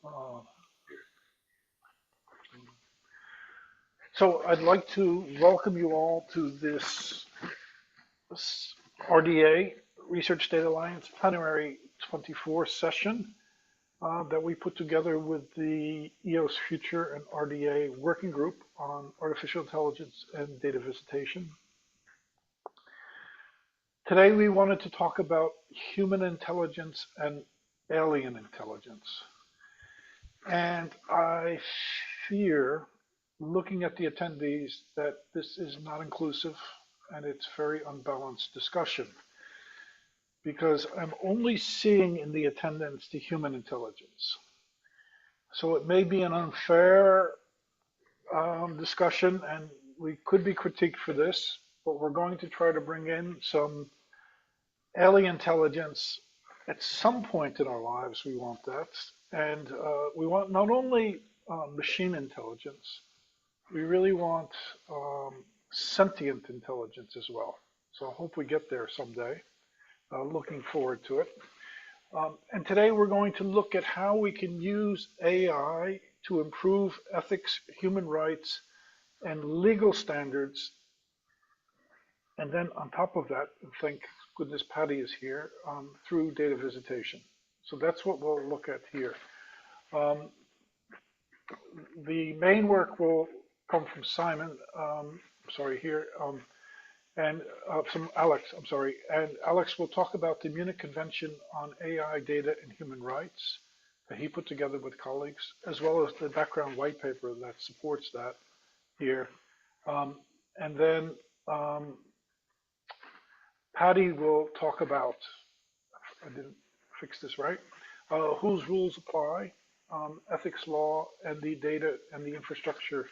Uh, so I'd like to welcome you all to this RDA, Research Data Alliance Plenary 24 session that we put together with the EOS Future and RDA Working Group on Artificial Intelligence and Data Visitation. Today we wanted to talk about human intelligence and alien intelligence. And I fear, looking at the attendees, that this is not inclusive and it's very unbalanced discussion because I'm only seeing in the attendance the human intelligence. So it may be an unfair discussion and we could be critiqued for this, but we're going to try to bring in some alien intelligence at some point in our lives. We want that. And we want not only machine intelligence, we really want sentient intelligence as well. So I hope we get there someday. Looking forward to it. And today we're going to look at how we can use AI to improve ethics, human rights, and legal standards. And then on top of that, thank goodness Patty is here, through data visitation. So that's what we'll look at here. The main work will come from Simon, and from Alex, and Alex will talk about the Munich Convention on AI data and human rights that he put together with colleagues, as well as the background white paper that supports that here. And then Patty will talk about, I didn't fix this right, whose rules apply, ethics law, and the data and the infrastructure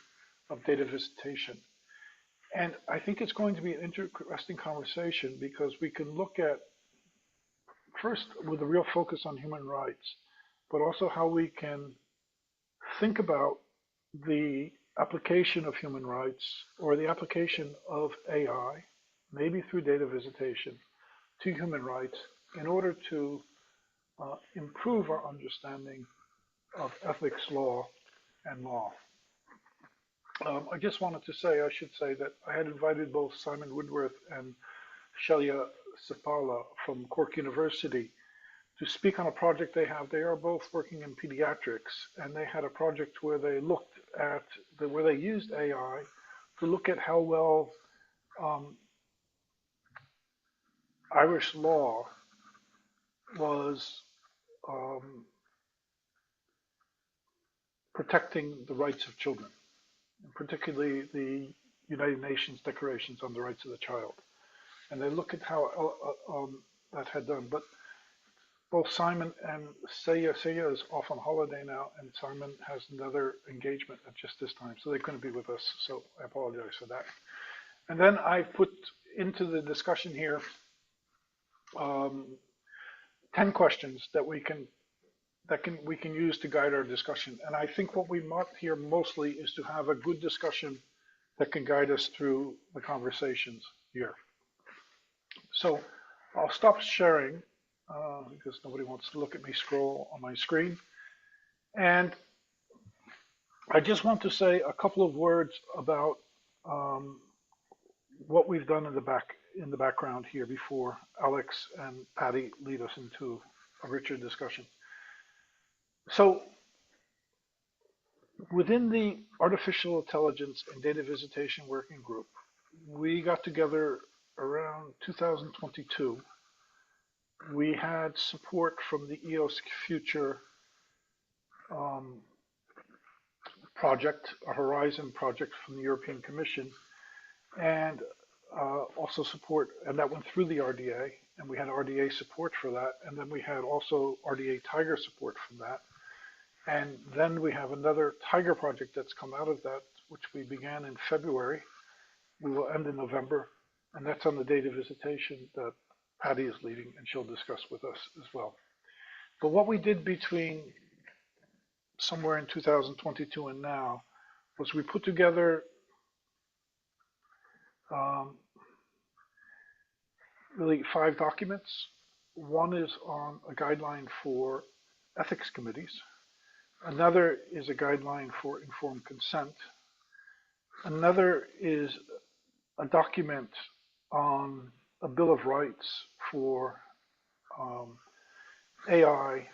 of data visitation. And I think it's going to be an interesting conversation because we can look at, first, with a real focus on human rights, but also how we can think about the application of human rights or the application of AI, maybe through data visitation, to human rights in order to improve our understanding of ethics law and law. I just wanted to say, I should say that I had invited both Simon Woodworth and Shelia Sipala from Cork University to speak on a project they have. They are both working in pediatrics, and they had a project where they looked at, where they used AI to look at how well Irish law was protecting the rights of children, particularly the United Nations Declarations on the Rights of the Child. And they look at how that had done. But both Simon and Seya is off on holiday now, and Simon has another engagement at just this time, so they couldn't be with us. So I apologize for that. And then I put into the discussion here 10 questions that we can use to guide our discussion. And I think what we want here mostly is to have a good discussion that can guide us through the conversations here. So I'll stop sharing because nobody wants to look at me scroll on my screen. And I just want to say a couple of words about what we've done in the background here before Alex and Patty lead us into a richer discussion. So within the Artificial Intelligence and Data Visitation Working Group, we got together around 2022. We had support from the EOS Future project, a Horizon project from the European Commission, and also support, and that went through the RDA, and we had RDA support for that, and then we had also RDA Tiger support from that. And then we have another Tiger project that's come out of that, which we began in February. We will end in November, and that's on the data visitation that Patty is leading, and she'll discuss with us as well. But what we did between somewhere in 2022 and now was we put together really 5 documents. One is on a guideline for ethics committees. Another is a guideline for informed consent. Another is a document on a Bill of Rights for um, AI,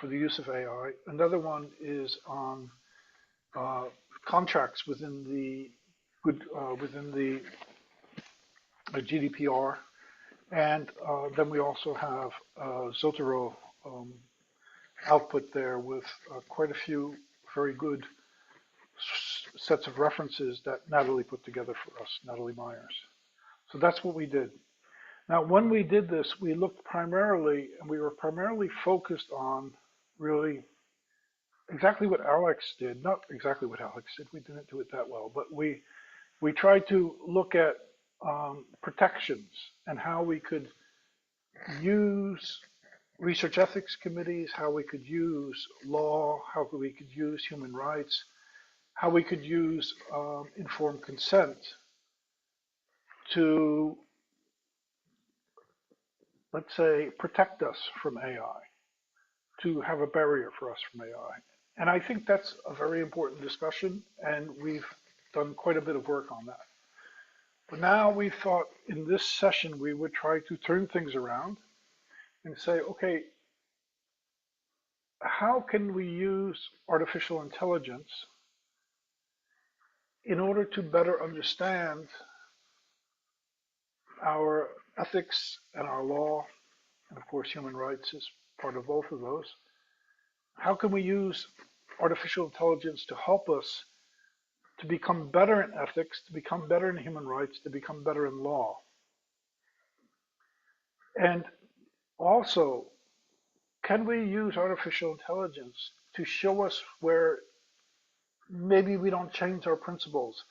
for the use of AI. Another one is on uh, contracts within the GDPR, and then we also have Zotero output there with quite a few very good sets of references that Natalie put together for us, Natalie Myers. So that's what we did. Now, when we did this, we looked primarily, and we were primarily focused on really exactly what Alex did. Not exactly what Alex did, we didn't do it that well, but we tried to look at protections and how we could use research ethics committees, how we could use law, how we could use human rights, how we could use informed consent to, let's say, protect us from AI, to have a barrier for us from AI. And I think that's a very important discussion, and we've done quite a bit of work on that. But now we thought in this session we would try to turn things around and say, okay, how can we use artificial intelligence in order to better understand our ethics and our law, and of course human rights is part of both of those. How can we use artificial intelligence to help us to become better in ethics, to become better in human rights, to become better in law? And also, can we use artificial intelligence to show us where maybe we don't change our principles,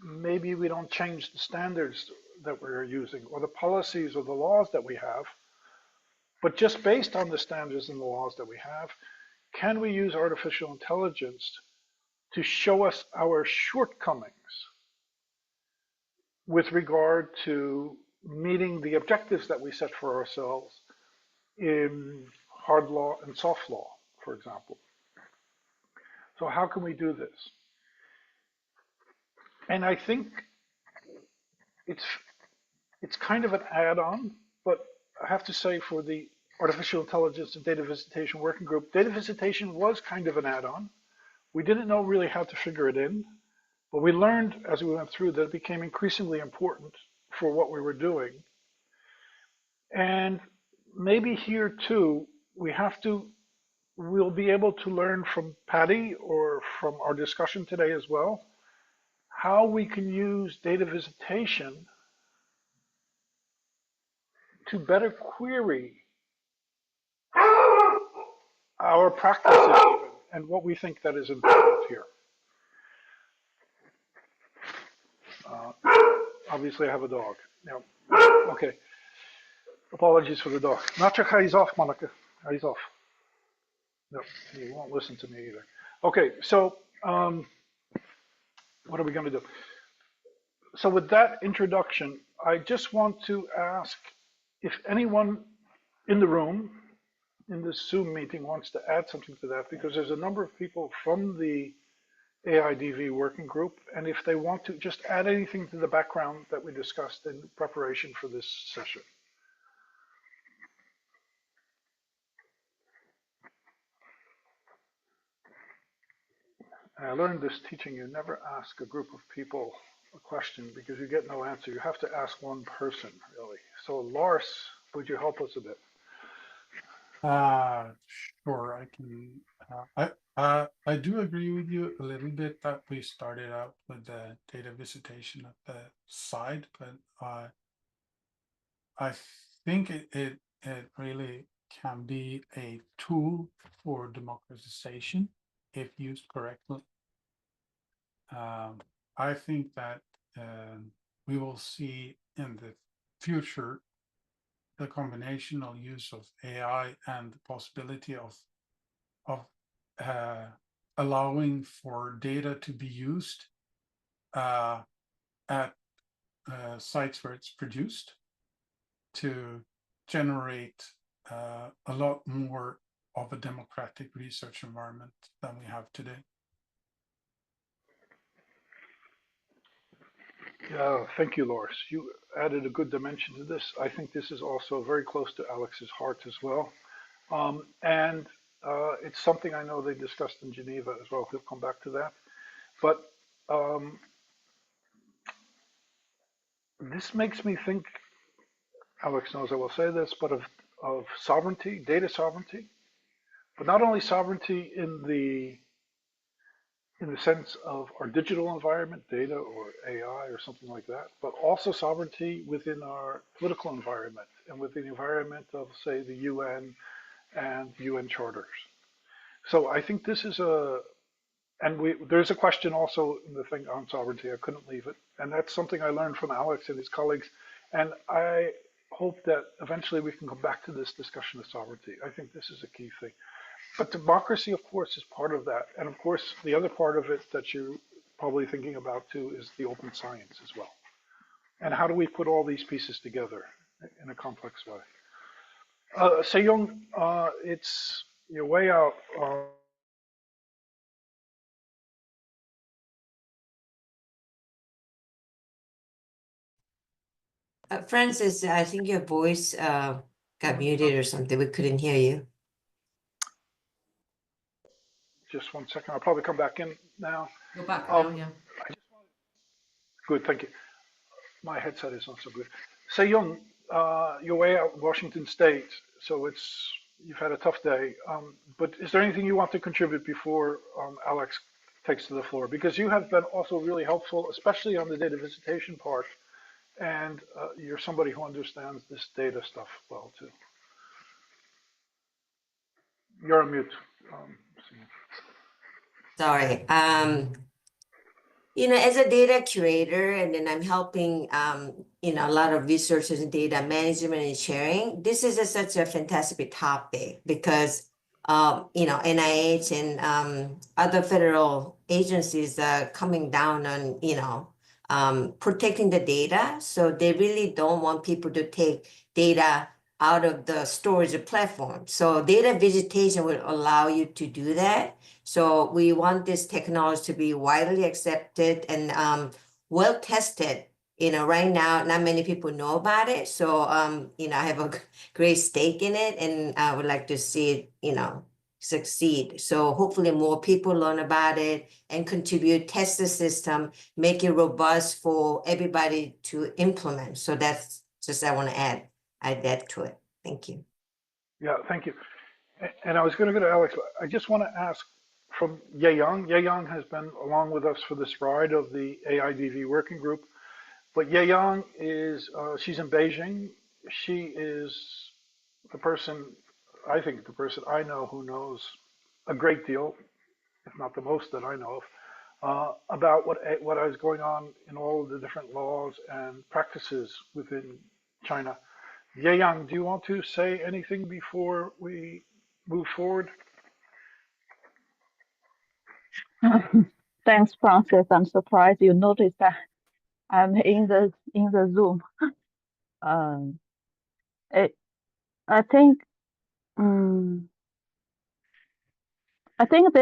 maybe we don't change the standards that we're using or the policies or the laws that we have, but just based on the standards and the laws that we have, can we use artificial intelligence to show us our shortcomings with regard to meeting the objectives that we set for ourselves in hard law and soft law, for example? So how can we do this? And I think it's it's kind of an add-on, but I have to say for the artificial intelligence and data visitation working group, data visitation was kind of an add-on. We didn't know really how to figure it in, but we learned as we went through that it became increasingly important for what we were doing. And maybe here too, we'll be able to learn from Patty or from our discussion today as well, how we can use data visitation to better query our practices even, and what we think that is important here. Uh, Obviously, I have a dog. Yeah. Okay. Apologies for the dog. Nacha, he's off, Monica. He's off. No, he won't listen to me either. Okay, so what are we going to do? So with that introduction, I just want to ask if anyone in the room, in this Zoom meeting, wants to add something to that, because there's a number of people from the AIDV working group, and if they want to just add anything to the background that we discussed in preparation for this session. And I learned this teaching, you never ask a group of people a question because you get no answer. You have to ask one person, really. So Lars, would you help us a bit? Uh, sure, I can. I do agree with you a little bit that we started out with the data visitation at the side, but I think it really can be a tool for democratization if used correctly. I think that we will see in the future the combinational use of AI and the possibility of allowing for data to be used at sites where it's produced to generate a lot more of a democratic research environment than we have today. Yeah, thank you, Loris. You added a good dimension to this. I think this is also very close to Alex's heart as well. And it's something I know they discussed in Geneva as well. He'll come back to that. But um, this makes me think, Alex knows I will say this, but of sovereignty, data sovereignty, but not only sovereignty in the sense of our digital environment, data or AI or something like that, but also sovereignty within our political environment and within the environment of, say, the UN and UN charters. So I think this is there's a question also in the thing on sovereignty. I couldn't leave it. And that's something I learned from Alex and his colleagues. And I hope that eventually we can come back to this discussion of sovereignty. I think this is a key thing. But democracy, of course, is part of that. And of course, the other part of it that you're probably thinking about too is the open science as well. And how do we put all these pieces together in a complex way? Sejong, it's your way out. Francis, I think your voice got muted or something. We couldn't hear you. Just 1 second. I'll probably come back in now. Go back now, yeah. Good, thank you. My headset is not so good. Sejong, your way out Washington State, so you've had a tough day. But is there anything you want to contribute before Alex takes to the floor? Because you have been also really helpful, especially on the data visitation part, and you're somebody who understands this data stuff well too. You're on mute. Sorry. As a data curator, and then I'm helping, a lot of researchers in data management and sharing. This is such a fantastic topic because, NIH and other federal agencies are coming down on, protecting the data. So they really don't want people to take data out of the storage platform. So data visitation will allow you to do that. So we want this technology to be widely accepted and well tested. Right now, not many people know about it. So, I have a great stake in it and I would like to see it, succeed. So hopefully more people learn about it and contribute, test the system, make it robust for everybody to implement. So that's just, I want to add that to it. Thank you. Yeah, thank you. And I was going to go to Alex, but I just want to ask from Yeyang. Yeyang has been along with us for this ride of the AIDV working group. But Yeyang she's in Beijing. She is the person, I think the person I know who knows a great deal, if not the most that I know of, about what is going on in all of the different laws and practices within China. Yeyang, do you want to say anything before we move forward? Thanks, Francis. I'm surprised you noticed that I'm in the Zoom. It, I think I think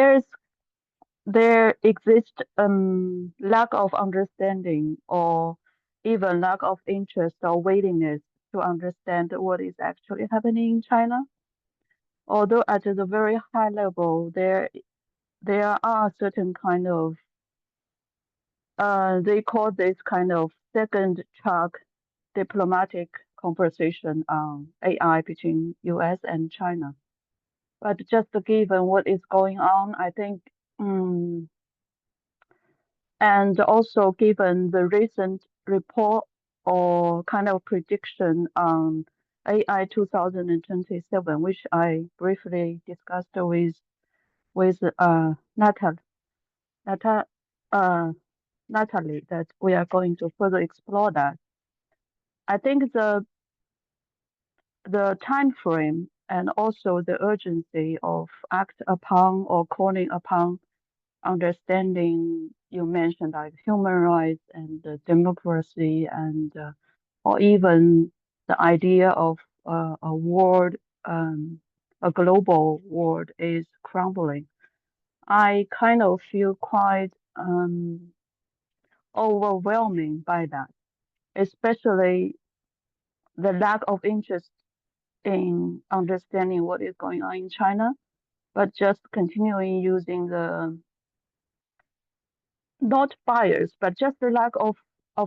there exists lack of understanding or even lack of interest or willingness to understand what is actually happening in China. Although at the very high level, there are certain kind of they call this kind of second track diplomatic conversation on AI between US and China. But just given what is going on, I think, and also given the recent report or kind of prediction on AI 2027, which I briefly discussed with Natalie, that we are going to further explore that. I think the time frame and also the urgency of act upon or calling upon understanding you mentioned like human rights and democracy and or even the idea of a world a global world is crumbling, I kind of feel quite overwhelming by that, especially the lack of interest in understanding what is going on in China, but just continuing using the not bias, but just the lack of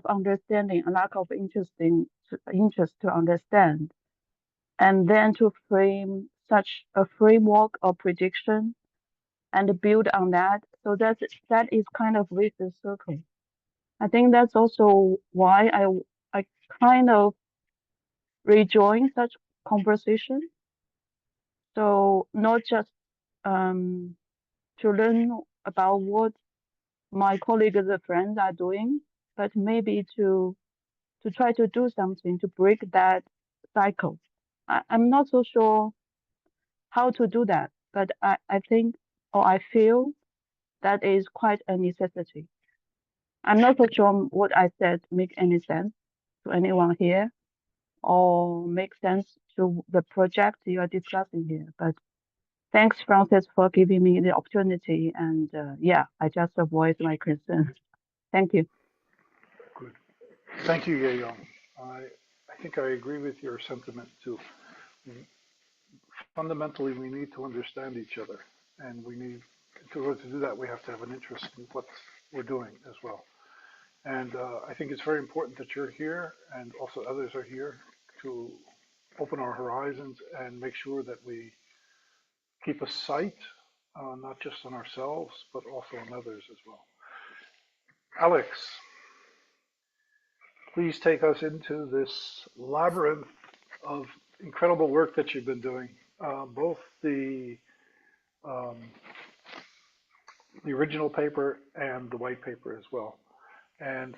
understanding, a lack of interest to understand, and then to frame such a framework of prediction and build on that. So that is kind of vicious circle. I think that's also why I kind of rejoin such conversation. So not just to learn about what my colleagues and friends are doing, but maybe to try to do something to break that cycle. I'm not so sure how to do that, but I think or I feel that is quite a necessity. I'm not so sure what I said make any sense to anyone here or make sense to the project you are discussing here. But thanks, Francis, for giving me the opportunity. And yeah, I just voiced my concern. Thank you. Good. Thank you, Ye-Yong. I think I agree with your sentiment too. Fundamentally, we need to understand each other, and in order to do that, we have to have an interest in what we're doing as well. And I think it's very important that you're here and also others are here to open our horizons and make sure that we keep a sight, not just on ourselves, but also on others as well. Alex, please take us into this labyrinth of incredible work that you've been doing, both um, the original paper and the white paper as well. And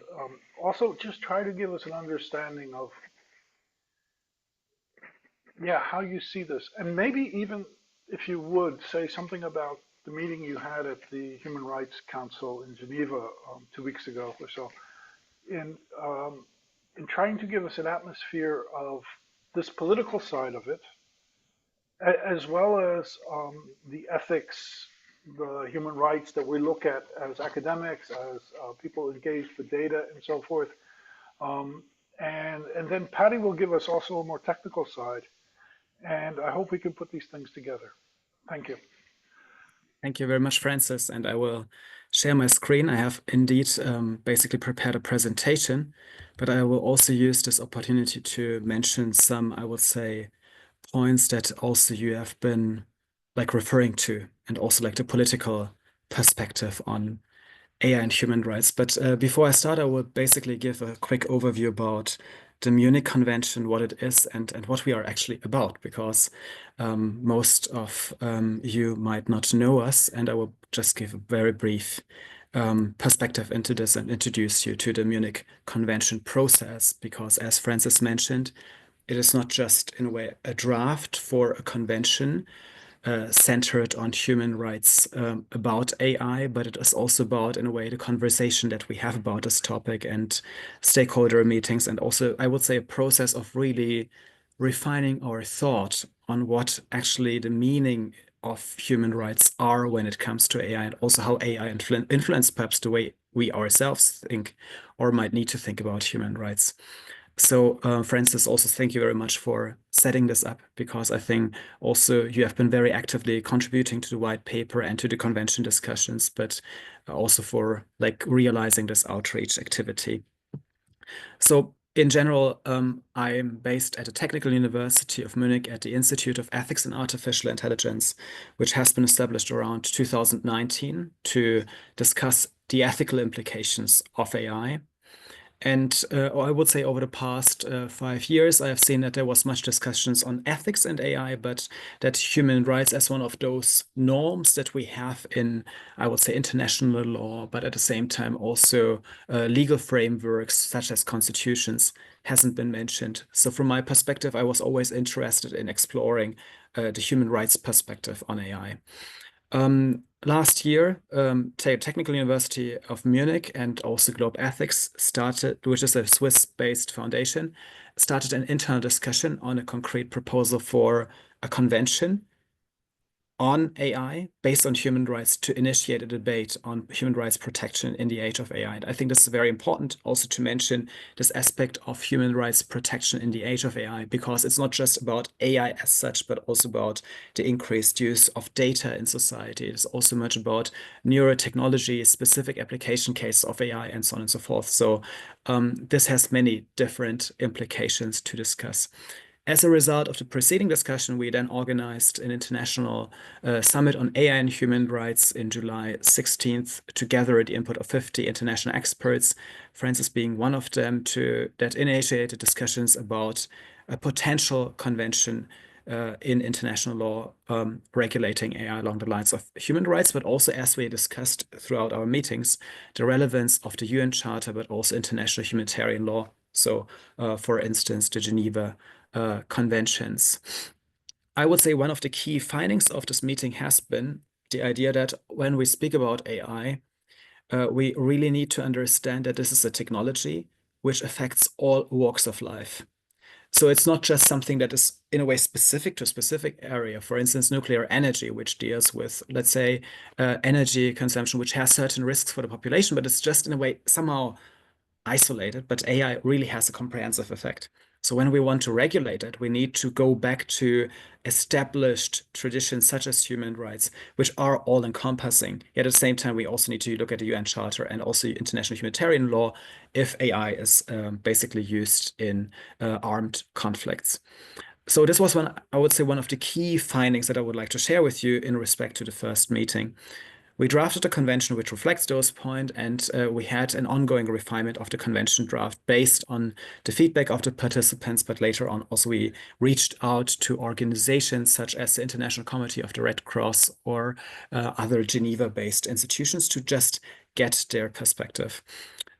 also just try to give us an understanding of, yeah, how you see this. And maybe even if you would say something about the meeting you had at the Human Rights Council in Geneva 2 weeks ago or so, in, um, in trying to give us an atmosphere of this political side of it, as well as the ethics, the human rights that we look at as academics, as people engaged with data and so forth. Um, and then Patty will give us also a more technical side. And I hope we can put these things together. Thank you. Thank you very much, Francis. And I will share my screen. I have indeed basically prepared a presentation, but I will also use this opportunity to mention some, I would say, points that also you have been like referring to, and also like the political perspective on AI and human rights. But before I start, I will basically give a quick overview about the Munich Convention, what it is, and what we are actually about, because most of you might not know us, and I will just give a very brief perspective into this and introduce you to the Munich Convention process, because as Francis mentioned, it is not just in a way a draft for a convention centered on human rights about AI, but it is also about, in a way, the conversation that we have about this topic and stakeholder meetings, and also, I would say, a process of really refining our thought on what actually the meaning of human rights are when it comes to AI, and also how AI influence perhaps the way we ourselves think or might need to think about human rights. So, Francis, also thank you very much for setting this up, because I think also you have been very actively contributing to the white paper and to the convention discussions, but also for like realizing this outreach activity. So in general, I am based at the Technical University of Munich at the Institute of Ethics in Artificial Intelligence, which has been established around 2019 to discuss the ethical implications of AI. And I would say over the past 5 years, I have seen that there was much discussions on ethics and AI, but that human rights as one of those norms that we have in, I would say, international law, but at the same time also legal frameworks such as constitutions hasn't been mentioned. So from my perspective, I was always interested in exploring the human rights perspective on AI. Last year, Technical University of Munich and also Globe Ethics started, which is a Swiss-based foundation, started an internal discussion on a concrete proposal for a convention on AI based on human rights to initiate a debate on human rights protection in the age of AI. And I think this is very important also to mention this aspect of human rights protection in the age of AI, because it's not just about AI as such, but also about the increased use of data in society. It's also much about neurotechnology, specific application cases of AI, and so on and so forth. So this has many different implications to discuss. As a result of the preceding discussion, we then organized an international summit on AI and human rights in July 16th to gather the input of 50 international experts, Francis being one of them, that initiated discussions about a potential convention in international law regulating AI along the lines of human rights, but also, as we discussed throughout our meetings, the relevance of the UN Charter, but also international humanitarian law. So, for instance, the Geneva conventions. I would say one of the key findings of this meeting has been the idea that when we speak about AI, we really need to understand that this is a technology which affects all walks of life. So it's not just something that is in a way specific to a specific area. For instance, nuclear energy, which deals with, let's say, energy consumption, which has certain risks for the population, but it's just in a way somehow isolated, but AI really has a comprehensive effect. So when we want to regulate it, we need to go back to established traditions such as human rights, which are all encompassing. Yet at the same time, we also need to look at the UN Charter and also international humanitarian law if AI is basically used in armed conflicts. So this was one, I would say, one of the key findings that I would like to share with you in respect to the first meeting. We drafted a convention which reflects those points, and we had an ongoing refinement of the convention draft based on the feedback of the participants. But later on, also we reached out to organizations such as the International Committee of the Red Cross or other Geneva-based institutions to just get their perspective.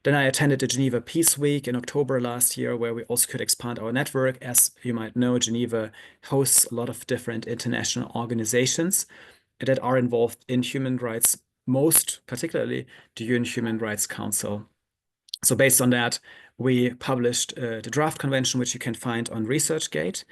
Then I attended the Geneva Peace Week in October last year, where we also could expand our network. As you might know, Geneva hosts a lot of different international organizations that are involved in human rights, most particularly the UN Human Rights Council. So based on that, we published the draft convention, which you can find on ResearchGate.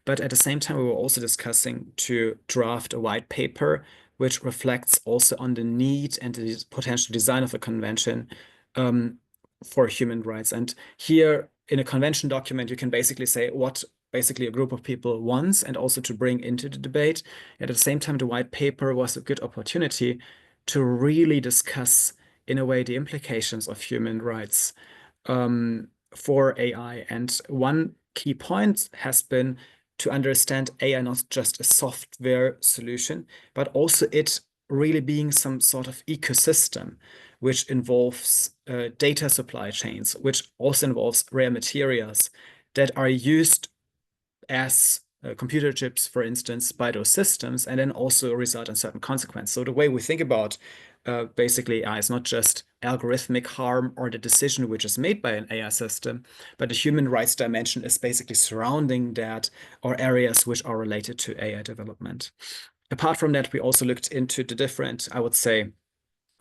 But at the same time, we were also discussing to draft a white paper, which reflects also on the need and the potential design of a convention for human rights. And here in a convention document, you can basically say what basically a group of people wants and also to bring into the debate. At the same time, the white paper was a good opportunity to really discuss in a way the implications of human rights for AI. And one key point has been to understand AI not just a software solution, but also it really being some sort of ecosystem, which involves data supply chains, which also involves rare materials that are used as computer chips, for instance, by those systems, and then also result in certain consequences. So the way we think about basically AI is not just algorithmic harm or the decision which is made by an AI system, but the human rights dimension is basically surrounding that or areas which are related to AI development. Apart from that, we also looked into the different, I would say,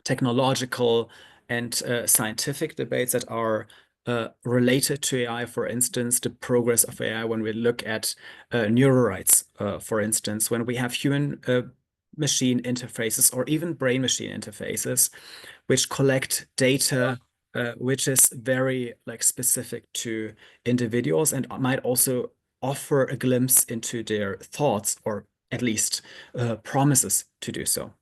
technological and scientific debates that are related to AI. For instance, the progress of AI when we look at neural rights, for instance, when we have human machine interfaces or even brain machine interfaces, which collect data which is very specific to individuals and might also offer a glimpse into their thoughts or at least promises to do so.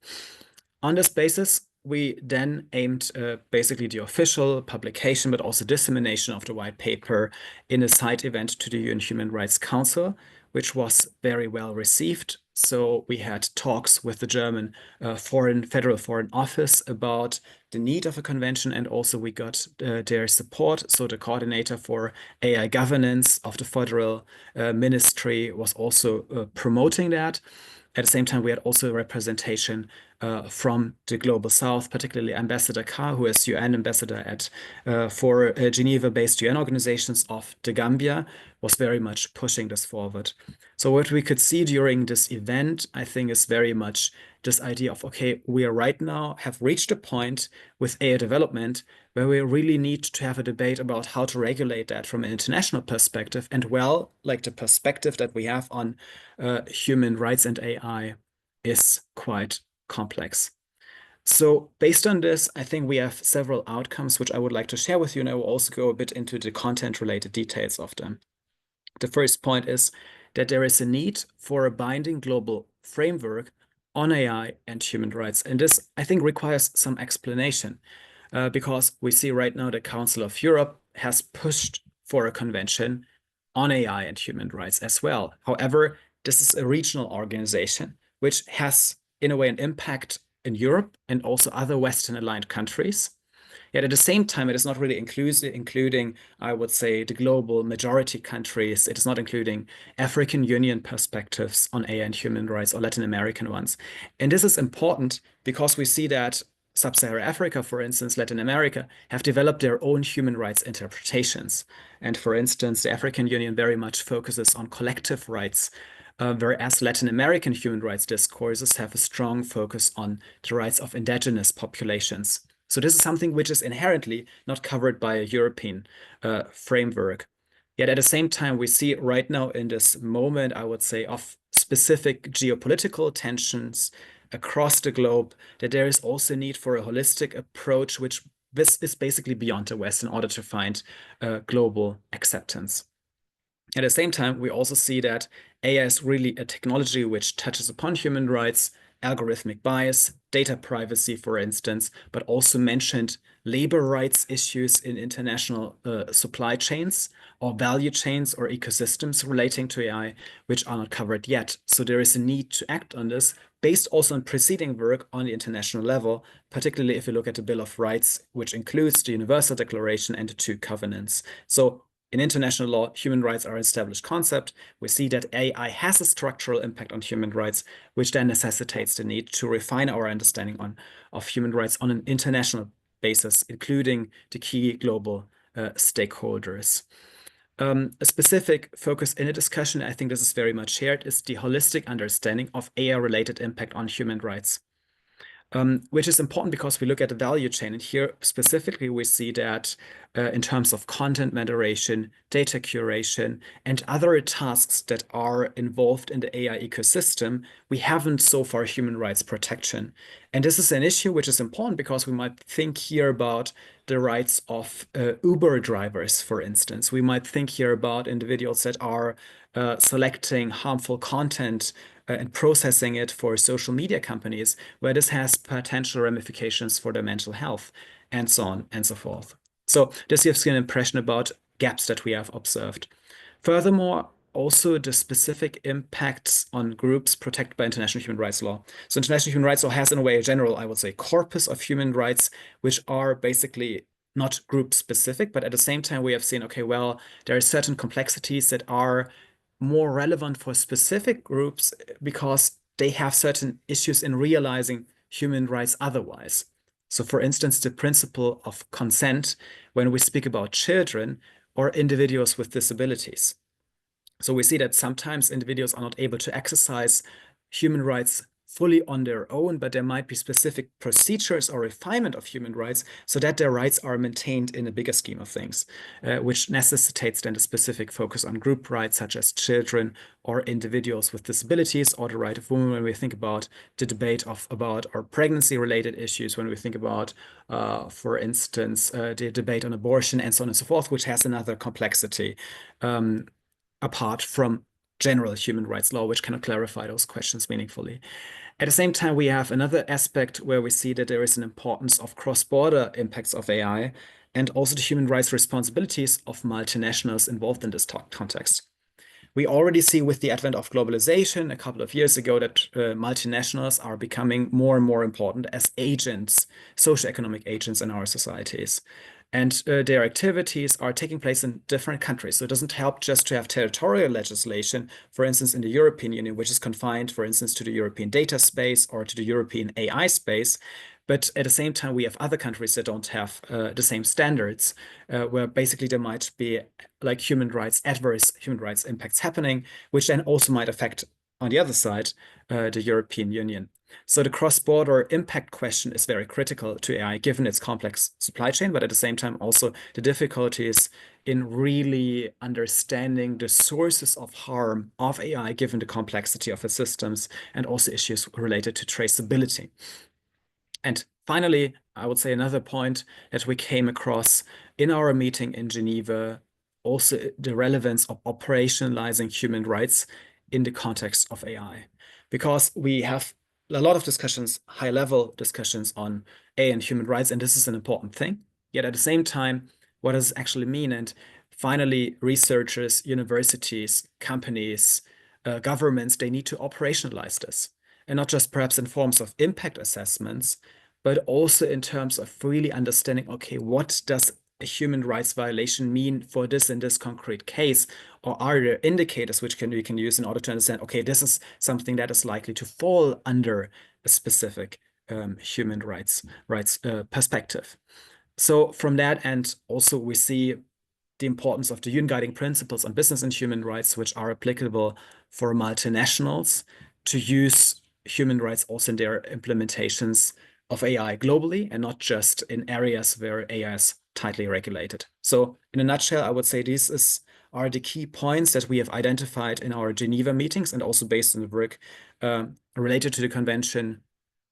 On this basis, we then aimed basically the official publication, but also dissemination of the white paper in a side event to the UN Human Rights Council, which was very well received. So we had talks with the German Federal Foreign Office about the need of a convention, and also we got their support. So the coordinator for AI governance of the Federal Ministry was also promoting that. At the same time, we had also representation from the Global South, particularly Ambassador Carr, who is UN ambassador for Geneva-based UN organizations of the Gambia, was very much pushing this forward. So what we could see during this event, I think, is very much this idea of, okay, we are right now have reached a point with AI development where we really need to have a debate about how to regulate that from an international perspective. And well, like the perspective that we have on human rights and AI is quite complex. So based on this, I think we have several outcomes which I would like to share with you, and I will also go a bit into the content-related details of them. The first point is that there is a need for a binding global framework on AI and human rights. And this, I think, requires some explanation because we see right now the Council of Europe has pushed for a convention on AI and human rights as well. However, this is a regional organization which has, in a way, an impact in Europe and also other Western aligned countries. Yet at the same time, it is not really including, I would say, the global majority countries. It is not including African Union perspectives on AI and human rights or Latin American ones. And this is important because we see that Sub-Saharan Africa, for instance, Latin America, have developed their own human rights interpretations. And for instance, the African Union very much focuses on collective rights, whereas Latin American human rights discourses have a strong focus on the rights of indigenous populations. So this is something which is inherently not covered by a European framework. Yet at the same time, we see right now in this moment, I would say, of specific geopolitical tensions across the globe, that there is also a need for a holistic approach, which this is basically beyond the West in order to find global acceptance. At the same time, we also see that AI is really a technology which touches upon human rights, algorithmic bias, data privacy, for instance, but also mentioned labor rights issues in international supply chains or value chains or ecosystems relating to AI, which are not covered yet. So there is a need to act on this based also on preceding work on the international level, particularly if you look at the Bill of Rights, which includes the Universal Declaration and the two covenants. So in international law, human rights are an established concept. We see that AI has a structural impact on human rights, which then necessitates the need to refine our understanding of human rights on an international basis, including the key global stakeholders. A specific focus in a discussion, I think this is very much shared, is the holistic understanding of AI-related impact on human rights. Which is important because we look at the value chain. And here specifically, we see that in terms of content moderation, data curation, and other tasks that are involved in the AI ecosystem, we haven't so far human rights protection. And this is an issue which is important because we might think here about the rights of Uber drivers, for instance. We might think here about individuals that are selecting harmful content and processing it for social media companies, where this has potential ramifications for their mental health, and so on and so forth. So this gives you an impression about gaps that we have observed. Furthermore, also the specific impacts on groups protected by international human rights law. So international human rights law has, in a way, a general, I would say, corpus of human rights, which are basically not group specific, but at the same time, we have seen, okay, well, there are certain complexities that are more relevant for specific groups because they have certain issues in realizing human rights otherwise. So for instance, the principle of consent when we speak about children or individuals with disabilities. So we see that sometimes individuals are not able to exercise human rights fully on their own, but there might be specific procedures or refinement of human rights so that their rights are maintained in a bigger scheme of things, which necessitates then a specific focus on group rights such as children or individuals with disabilities or the right of women when we think about the debate about our pregnancy-related issues, when we think about, for instance, the debate on abortion and so on and so forth, which has another complexity apart from general human rights law, which cannot clarify those questions meaningfully. At the same time, we have another aspect where we see that there is an importance of cross-border impacts of AI and also the human rights responsibilities of multinationals involved in this context. We already see with the advent of globalization a couple of years ago that multinationals are becoming more and more important as agents, socioeconomic agents in our societies. And their activities are taking place in different countries. So it doesn't help just to have territorial legislation, for instance, in the European Union, which is confined, for instance, to the European data space or to the European AI space. But at the same time, we have other countries that don't have the same standards, where basically there might be like adverse human rights impacts happening, which then also might affect, on the other side, the European Union. So the cross-border impact question is very critical to AI, given its complex supply chain, but at the same time, also the difficulties in really understanding the sources of harm of AI, given the complexity of its systems, and also issues related to traceability. And finally, I would say another point that we came across in our meeting in Geneva, also the relevance of operationalizing human rights in the context of AI. Because we have a lot of discussions, high-level discussions on AI and human rights, and this is an important thing. Yet at the same time, what does it actually mean? And finally, researchers, universities, companies, governments, they need to operationalize this. And not just perhaps in forms of impact assessments, but also in terms of really understanding, okay, what does a human rights violation mean for this in this concrete case? Or are there indicators which we can use in order to understand, okay, this is something that is likely to fall under a specific human rights perspective. So from that end, also we see the importance of the UN Guiding Principles on Business and Human Rights, which are applicable for multinationals to use human rights also in their implementations of AI globally and not just in areas where AI is tightly regulated. So in a nutshell, I would say these are the key points that we have identified in our Geneva meetings and also based on the work related to the convention,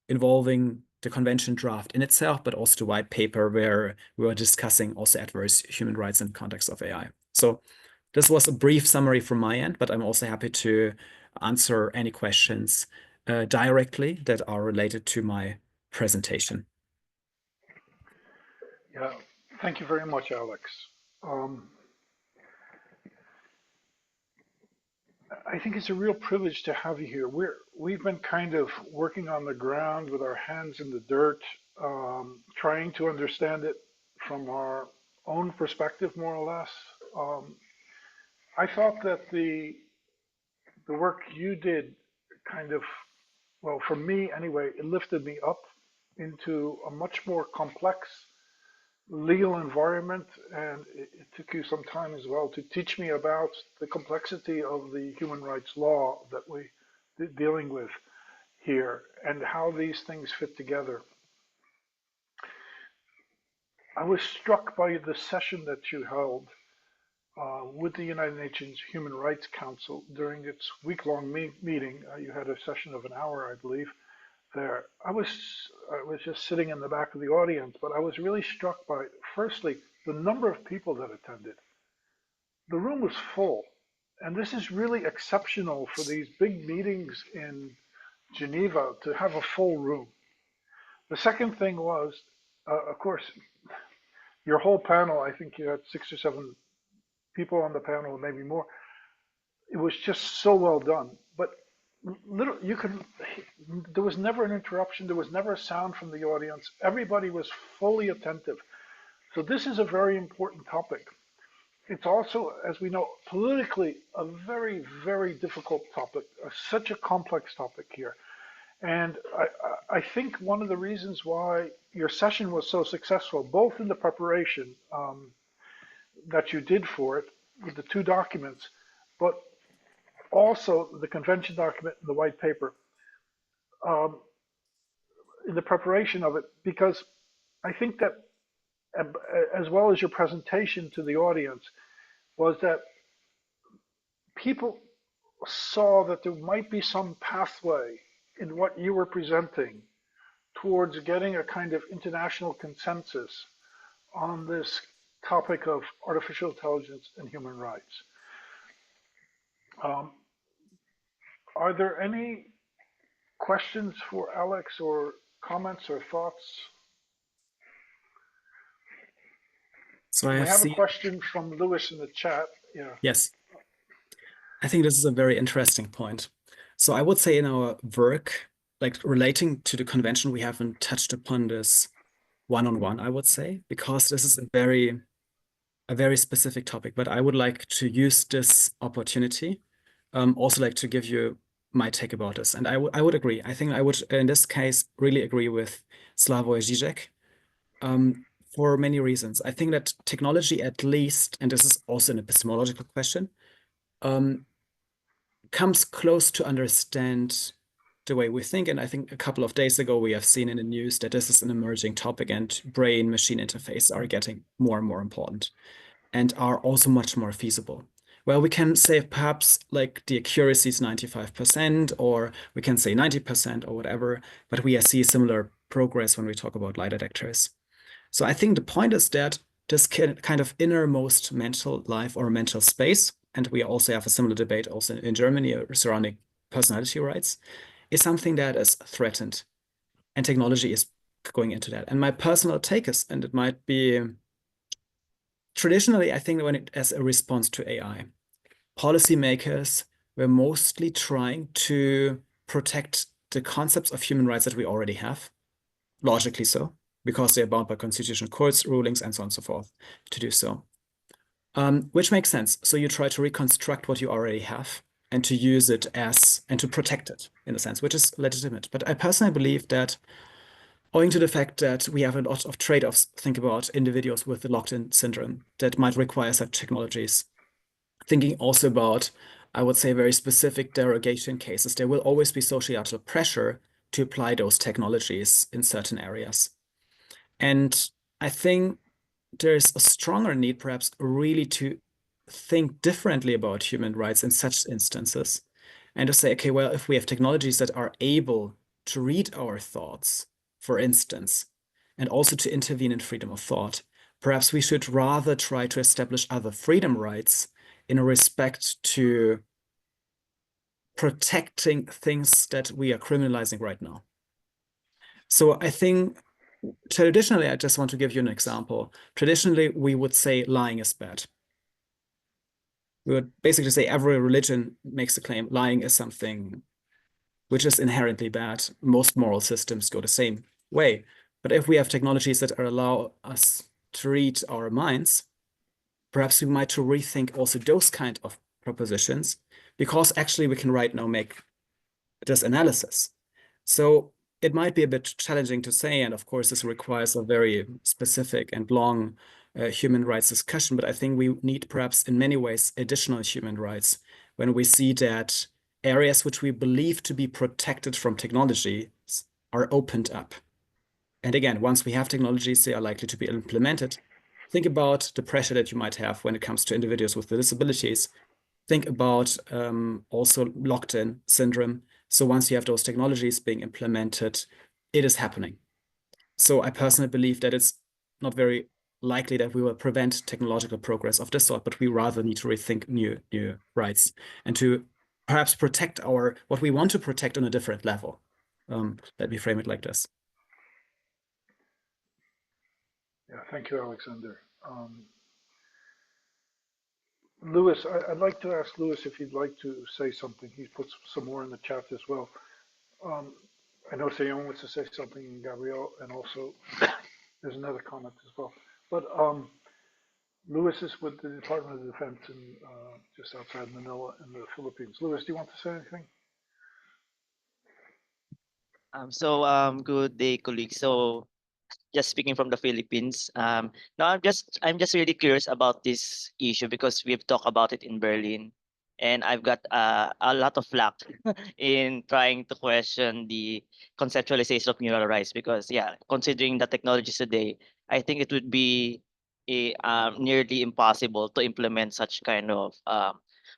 involving the convention draft in itself, but also the white paper where we were discussing also adverse human rights in the context of AI. So this was a brief summary from my end, but I'm also happy to answer any questions directly that are related to my presentation. Yeah, thank you very much, Alex. I think it's a real privilege to have you here. We've been kind of working on the ground with our hands in the dirt, trying to understand it from our own perspective, more or less. I thought that the work you did kind of, well, for me anyway, it lifted me up into a much more complex legal environment, and it took you some time as well to teach me about the complexity of the human rights law that we're dealing with here and how these things fit together. I was struck by the session that you held with the United Nations Human Rights Council during its week-long meeting. You had a session of an hour, I believe, there. I was just sitting in the back of the audience, but I was really struck by, firstly, the number of people that attended. The room was full, and this is really exceptional for these big meetings in Geneva to have a full room. The second thing was, of course, your whole panel, I think you had 6 or 7 people on the panel, maybe more. It was just so well done. But there was never an interruption. There was never a sound from the audience. Everybody was fully attentive. So this is a very important topic. It's also, as we know, politically a very, very difficult topic, such a complex topic here. And I think one of the reasons why your session was so successful, both in the preparation that you did for it with the 2 documents, but also the convention document and the white paper, in the preparation of it, because I think that as well as your presentation to the audience was that people saw that there might be some pathway in what you were presenting towards getting a kind of international consensus on this topic of artificial intelligence and human rights. Are there any questions for Alex or comments or thoughts? So we have a question from Lewis in the chat. Yeah. Yes. I think this is a very interesting point. So I would say in our work, like relating to the convention, we haven't touched upon this one-on-one, I would say, because this is a very specific topic. But I would like to use this opportunity, also like to give you my take about this. And I would agree. I think I would, in this case, really agree with Slavoj Žižek for many reasons. I think that technology, at least, and this is also an epistemological question, comes close to understand the way we think. And I think a couple of days ago, we have seen in the news that this is an emerging topic, and brain-machine interface are getting more and more important and are also much more feasible. Well, we can say perhaps like the accuracy is 95%, or we can say 90% or whatever, but we see similar progress when we talk about lie detectors. So I think the point is that this kind of innermost mental life or mental space, and we also have a similar debate also in Germany surrounding personality rights, is something that is threatened, and technology is going into that. And my personal take is, and it might be traditionally, I think when it as a response to AI, policymakers were mostly trying to protect the concepts of human rights that we already have, logically so, because they're bound by constitutional courts, rulings, and so on and so forth to do so. Which makes sense. So you try to reconstruct what you already have and to use it as, and to protect it in a sense, which is legitimate. But I personally believe that owing to the fact that we have a lot of trade-offs, think about individuals with the locked-in syndrome that might require such technologies. Thinking also about, I would say, very specific derogation cases, there will always be societal pressure to apply those technologies in certain areas. And I think there's a stronger need, perhaps, really to think differently about human rights in such instances and to say, okay, well, if we have technologies that are able to read our thoughts, for instance, and also to intervene in freedom of thought, perhaps we should rather try to establish other freedom rights in respect to protecting things that we are criminalizing right now. So I think traditionally, I just want to give you an example. Traditionally, we would say lying is bad. We would basically say every religion makes the claim lying is something which is inherently bad. Most moral systems go the same way. But if we have technologies that allow us to read our minds, perhaps we might to rethink also those kind of propositions, because actually we can right now make this analysis. So it might be a bit challenging to say, and of course this requires a very specific and long human rights discussion, but I think we need perhaps in many ways additional human rights when we see that areas which we believe to be protected from technology are opened up. And again, once we have technologies, they are likely to be implemented. Think about the pressure that you might have when it comes to individuals with disabilities. Think about also locked-in syndrome. So once you have those technologies being implemented, it is happening. So I personally believe that it's not very likely that we will prevent technological progress of this sort, but we rather need to rethink new rights and to perhaps protect what we want to protect on a different level. Let me frame it like this. Yeah, thank you, Alexander. Lewis, I'd like to ask Lewis if he'd like to say something. He's put some more in the chat as well. I know Sayon wants to say something, and Gabrielle, and also there's another comment as well. But Lewis is with the Department of Defense in just outside Manila in the Philippines. Lewis, do you want to say anything? Good day, colleagues. So just speaking from the Philippines. No, I'm just really curious about this issue because we've talked about it in Berlin, and I've got a lot of flack in trying to question the conceptualization of neural rights because yeah, considering the technologies today, I think it would be nearly impossible to implement such kind of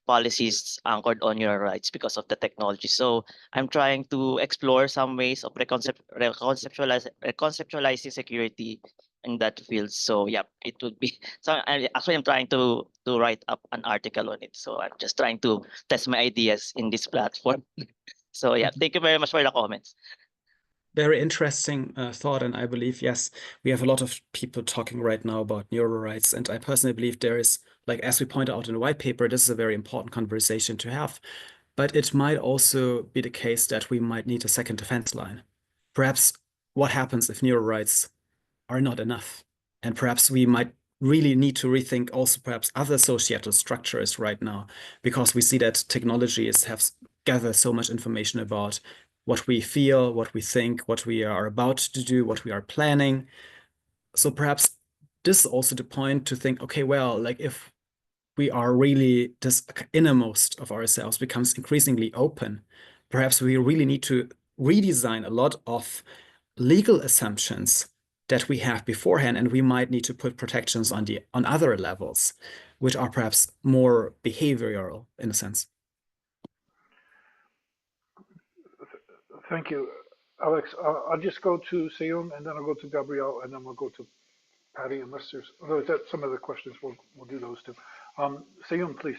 policies anchored on neural rights because of the technology. So I'm trying to explore some ways of reconceptualizing security in that field. So yeah, it would be so I'm trying to write up an article on it. So I'm just trying to test my ideas in this platform. So yeah, thank you very much for the comments. Very interesting thought, and I believe, yes, we have a lot of people talking right now about neural rights, and I personally believe there is, like, as we pointed out in the white paper, this is a very important conversation to have. But it might also be the case that we might need a second defense line. Perhaps what happens if neural rights are not enough? And perhaps we might really need to rethink also perhaps other societal structures right now, because we see that technologies have gathered so much information about what we feel, what we think, what we are about to do, what we are planning. So perhaps this is also the point to think, okay, well, like if we are really this innermost of ourselves becomes increasingly open, perhaps we really need to redesign a lot of legal assumptions that we have beforehand, and we might need to put protections on other levels, which are perhaps more behavioral in a sense. Thank you, Alex. I'll just go to Seung, and then I'll go to Gabrielle, and then we'll go to Patty, unless there's, although that some of the questions, we'll do those too. Seung, please.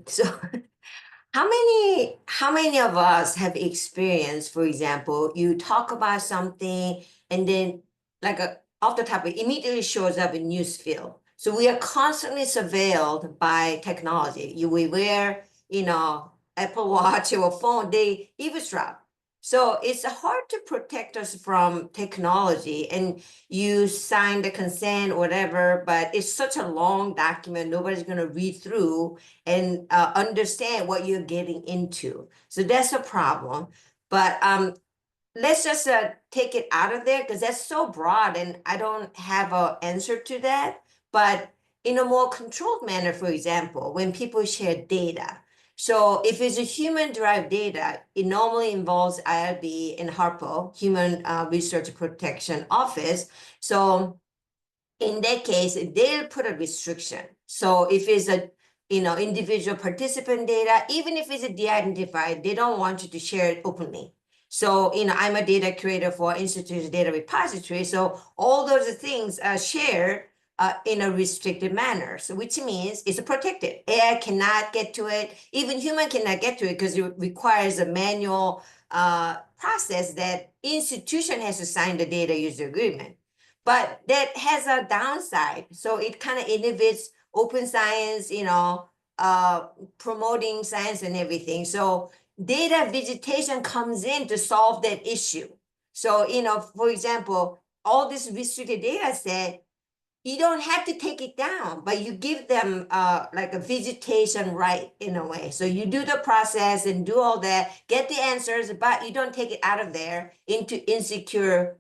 So how many of us have experienced, for example, you talk about something and then like off the top, it immediately shows up in newsfeed. So we are constantly surveilled by technology. We wear, Apple Watch or phone, they eavesdrop. So it's hard to protect us from technology, and you sign the consent, whatever, but it's such a long document, nobody's gonna read through and understand what you're getting into. So that's a problem. But let's just take it out of there, because that's so broad and I don't have an answer to that. But in a more controlled manner, for example, when people share data. So if it's a human-derived data, it normally involves IRB and HARPO, Human Research Protection Office. So in that case, they'll put a restriction. So if it's a individual participant data, even if it's a de-identified, they don't want you to share it openly. So I'm a data creator for institutional data repository. So all those things are shared in a restricted manner. So which means it's protected. AI cannot get to it. Even human cannot get to it because it requires a manual process that institution has to sign the data user agreement. But that has a downside. So it kind of inhibits open science, promoting science and everything. So data visitation comes in to solve that issue. So, for example, all this restricted data set, you don't have to take it down, but you give them like a visitation right in a way. So you do the process and do all that, get the answers, but you don't take it out of there into insecure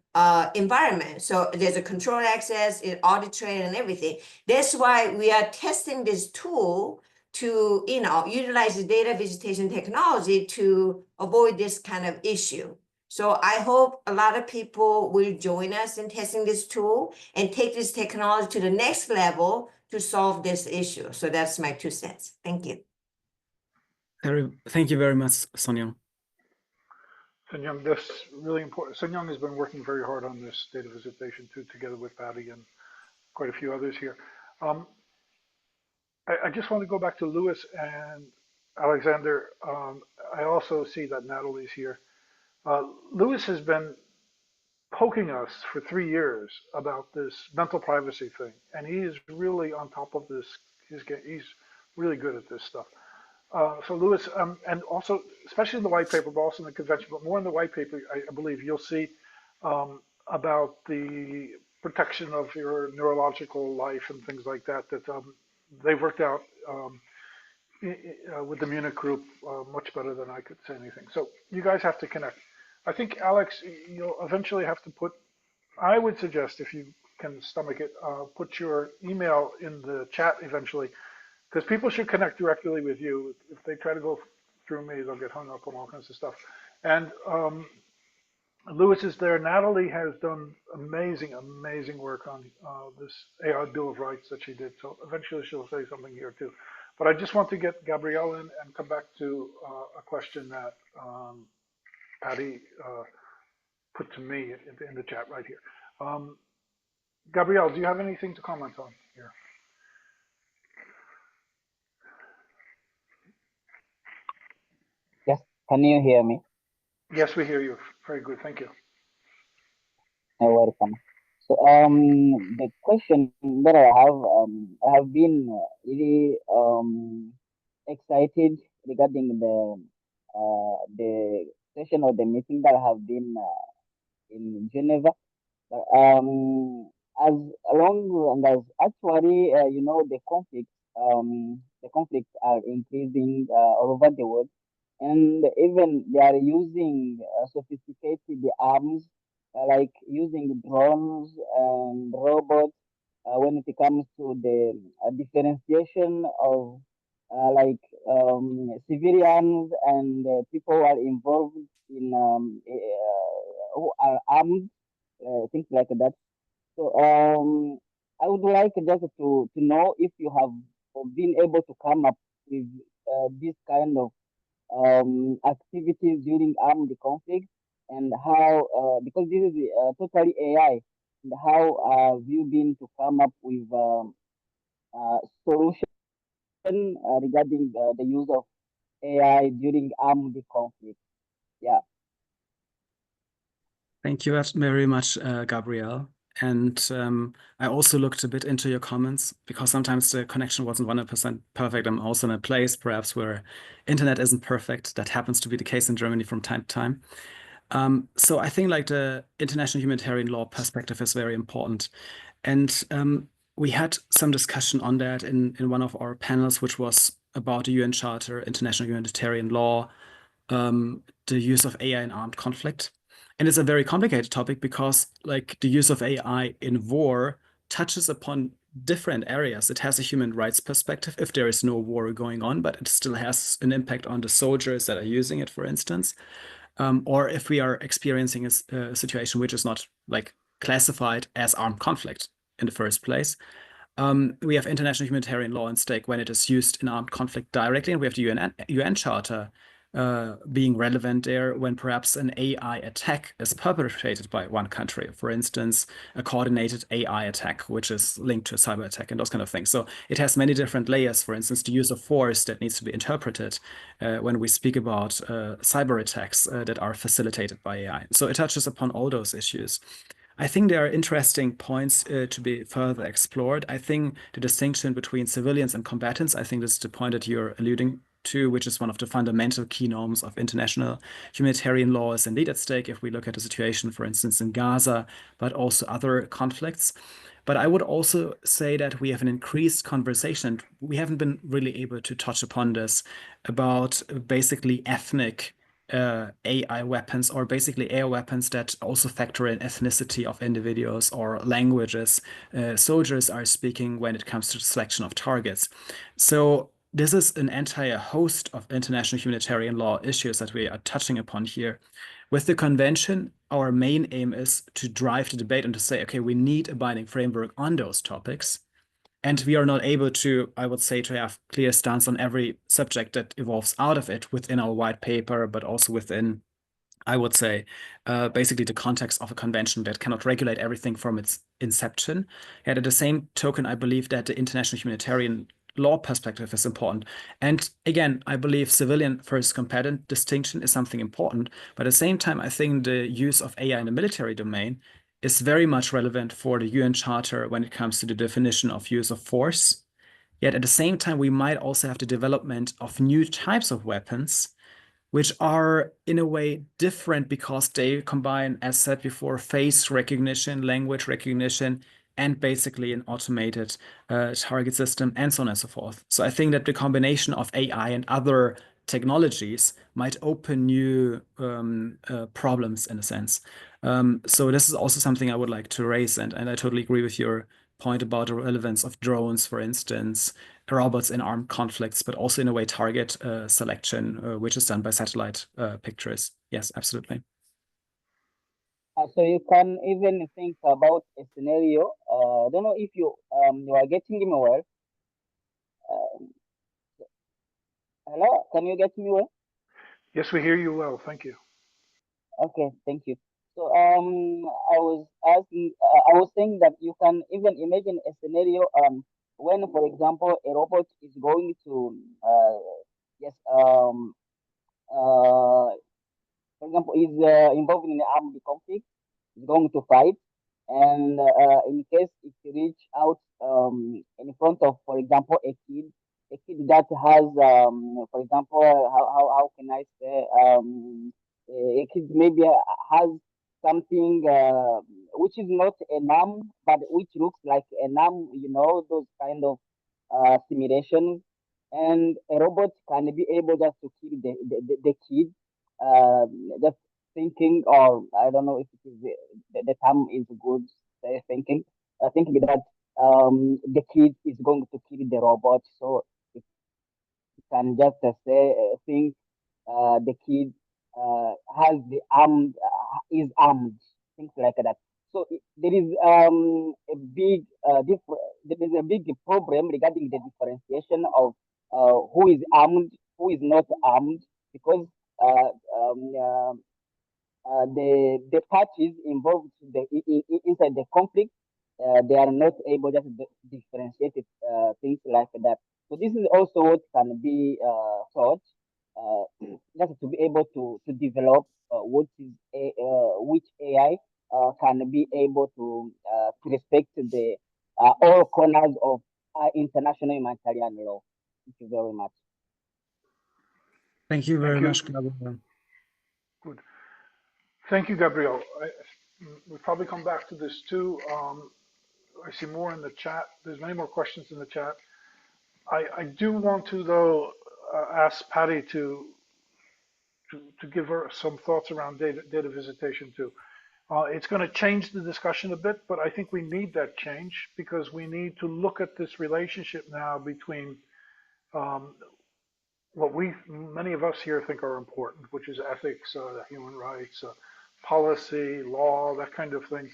environment. So there's a control access, audit trail and everything. That's why we are testing this tool to utilize the data visitation technology to avoid this kind of issue. So I hope a lot of people will join us in testing this tool and take this technology to the next level to solve this issue. So that's my 2 cents. Thank you. Thank you very much, Sonyoung. Seung, that's really important. Seung has been working very hard on this data visitation too, together with Patty and quite a few others here. I just want to go back to Louis and Alexander. I also see that Natalie's here. Louis has been poking us for 3 years about this mental privacy thing, and he is really on top of this. He's really good at this stuff. So Louis, and also, especially in the white paper, but also in the convention, but more in the white paper, I believe you'll see about the protection of your neurological life and things like that, that they've worked out with the Munich group much better than I could say anything. So you guys have to connect. I think, Alex, you'll eventually have to put, I would suggest, if you can stomach it, put your email in the chat eventually, because people should connect directly with you. If they try to go through me, they'll get hung up on all kinds of stuff. And Louis is there. Natalie has done amazing, amazing work on this AI Bill of Rights that she did. So eventually she'll say something here too. But I just want to get Gabrielle in and come back to a question that Patty put to me in the chat right here. Gabrielle, do you have anything to comment on here? Yes, can you hear me? Yes, we hear you. Very good, thank you. You're welcome. So the question that I have been really excited regarding the session or the meeting that I have been in Geneva. As long as actually the conflicts are increasing all over the world, and even they are using sophisticated arms like using drones and robots when it comes to the differentiation of like civilians and people who are involved in who are armed, things like that. So I would like just to know if you have been able to come up with this kind of activities during armed conflict, and how because this is totally AI, and how have you been to come up with solution regarding the use of AI during armed conflict? Yeah. Thank you very much, Gabrielle. And I also looked a bit into your comments because sometimes the connection wasn't 100% perfect. I'm also in a place perhaps where internet isn't perfect. That happens to be the case in Germany from time to time. So I think like the international humanitarian law perspective is very important. And we had some discussion on that in one of our panels, which was about the UN Charter, international humanitarian law, the use of AI in armed conflict. And it's a very complicated topic because like the use of AI in war touches upon different areas. It has a human rights perspective if there is no war going on, but it still has an impact on the soldiers that are using it, for instance. Or if we are experiencing a situation which is not like classified as armed conflict in the first place. We have international humanitarian law in stake when it is used in armed conflict directly, and we have the UN Charter being relevant there when perhaps an AI attack is perpetrated by one country. For instance, a coordinated AI attack, which is linked to a cyber attack and those kind of things. So it has many different layers. For instance, the use of force that needs to be interpreted when we speak about cyber attacks that are facilitated by AI. So it touches upon all those issues. I think there are interesting points to be further explored. I think the distinction between civilians and combatants, I think this is the point that you're alluding to, which is one of the fundamental key norms of international humanitarian law is indeed at stake if we look at the situation, for instance, in Gaza, but also other conflicts. But I would also say that we have an increased conversation. We haven't been really able to touch upon this about basically ethnic AI weapons, or basically AI weapons that also factor in ethnicity of individuals or languages soldiers are speaking when it comes to the selection of targets. So this is an entire host of international humanitarian law issues that we are touching upon here. With the convention, our main aim is to drive the debate and to say, okay, we need a binding framework on those topics. And we are not able to, I would say, to have clear stance on every subject that evolves out of it within our white paper, but also within, I would say, basically the context of a convention that cannot regulate everything from its inception. Yet at the same token, I believe that the international humanitarian law perspective is important. And again, I believe civilian versus combatant distinction is something important. But at the same time, I think the use of AI in the military domain is very much relevant for the UN Charter when it comes to the definition of use of force. Yet at the same time, we might also have the development of new types of weapons which are in a way different because they combine, as said before, face recognition, language recognition, and basically an automated target system, and so on and so forth. So I think that the combination of AI and other technologies might open new problems in a sense. So this is also something I would like to raise, and I totally agree with your point about the relevance of drones, for instance, robots in armed conflicts, but also in a way target selection, which is done by satellite pictures. Yes, absolutely. So you can even think about a scenario. I don't know if you are getting me well. Um, Hello, can you get me well? Yes, we hear you well. Thank you. Okay, thank you. So I was asking, I was saying that you can even imagine a scenario when, for example, a robot is going to yes for example, is involved in an armed conflict, is going to fight, and in case it reach out in front of, for example, a kid that has, for example, how can I say, a kid maybe has something which is not a num, but which looks like a num, those kind of simulations, and a robot can be able just to kill the kid, just thinking, or I don't know if it is the term is good, thinking, thinking that the kid is going to kill the robot. So can just think the kid has the armed is armed, things like that. So there is a big there is a big problem regarding the differentiation of who is armed, who is not armed, because uh, um, uh, the parties involved inside the conflict, they are not able just to differentiate it, things like that. So this is also what can be taught, just to be able to develop what is which AI can be able to respect the all corners of international humanitarian law. Thank you very much. Thank you very Thank you. much, Gabriel. Good. Thank you, Gabriel. We'll probably come back to this too. I see more in the chat. There's many more questions in the chat. I do want to, though, ask Patty to give her some thoughts around data visitation too. It's going to change the discussion a bit, but I think we need that change because we need to look at this relationship now between what many of us here think are important, which is ethics, human rights, policy, law, that kind of thing.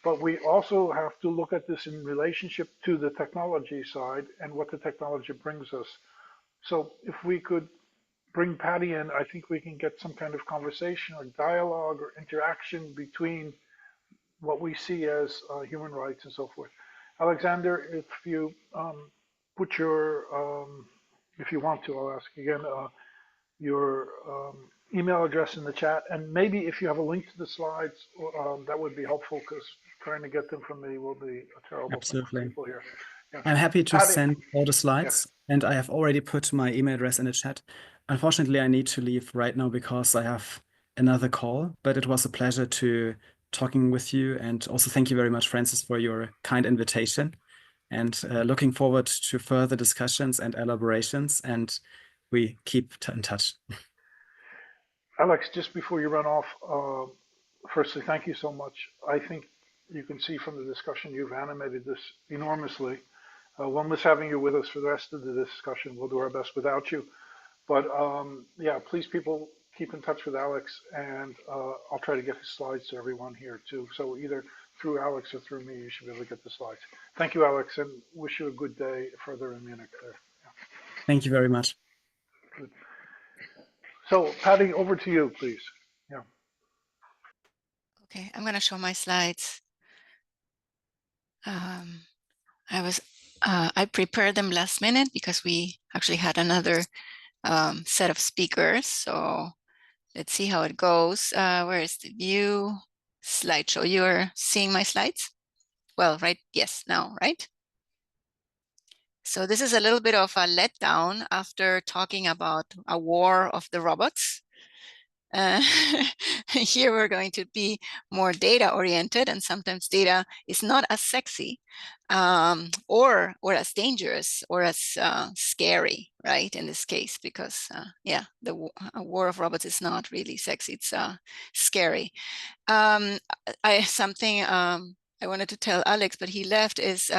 But we also have to look at this in relationship to the technology side and what the technology brings us. So if we could bring Patty in, I think we can get some kind of conversation or dialogue or interaction between what we see as human rights and so forth. Alexander, if you put your, if you want to, I'll ask again, your email address in the chat, and maybe if you have a link to the slides, that would be helpful because trying to get them from me will be a terrible thing for Absolutely. people here. Yeah. I'm happy to Patty. send all the slides, and I have already put my email address in the chat. Unfortunately, I need to leave right now because I have another call, but it was a pleasure to talking with you, and also thank you very much, Francis, for your kind invitation, and looking forward to further discussions and elaborations, and we keep in touch. Alex, just before you run off, firstly, thank you so much. I think you can see from the discussion you've animated this enormously. We'll miss having you with us for the rest of the discussion. We'll do our best without you. But yeah, please, people, keep in touch with Alex, and I'll try to get his slides to everyone here too. So either through Alex or through me, you should be able to get the slides. Thank you, Alex, and wish you a good day further in Munich there. Yeah. Thank you very much. Good. So, Patty, over to you, please. Yeah. Okay, I'm going to show my slides. I prepared them last minute because we actually had another set of speakers. So let's see how it goes. Where is the view slideshow? You're seeing my slides? Well, right? Yes, now, right? So this is a little bit of a letdown after talking about a war of the robots. Here we're going to be more data oriented, and sometimes data is not as sexy or as dangerous or as scary, right? In this case, because yeah, the war of robots is not really sexy, it's scary. Something I wanted to tell Alex, but he left, is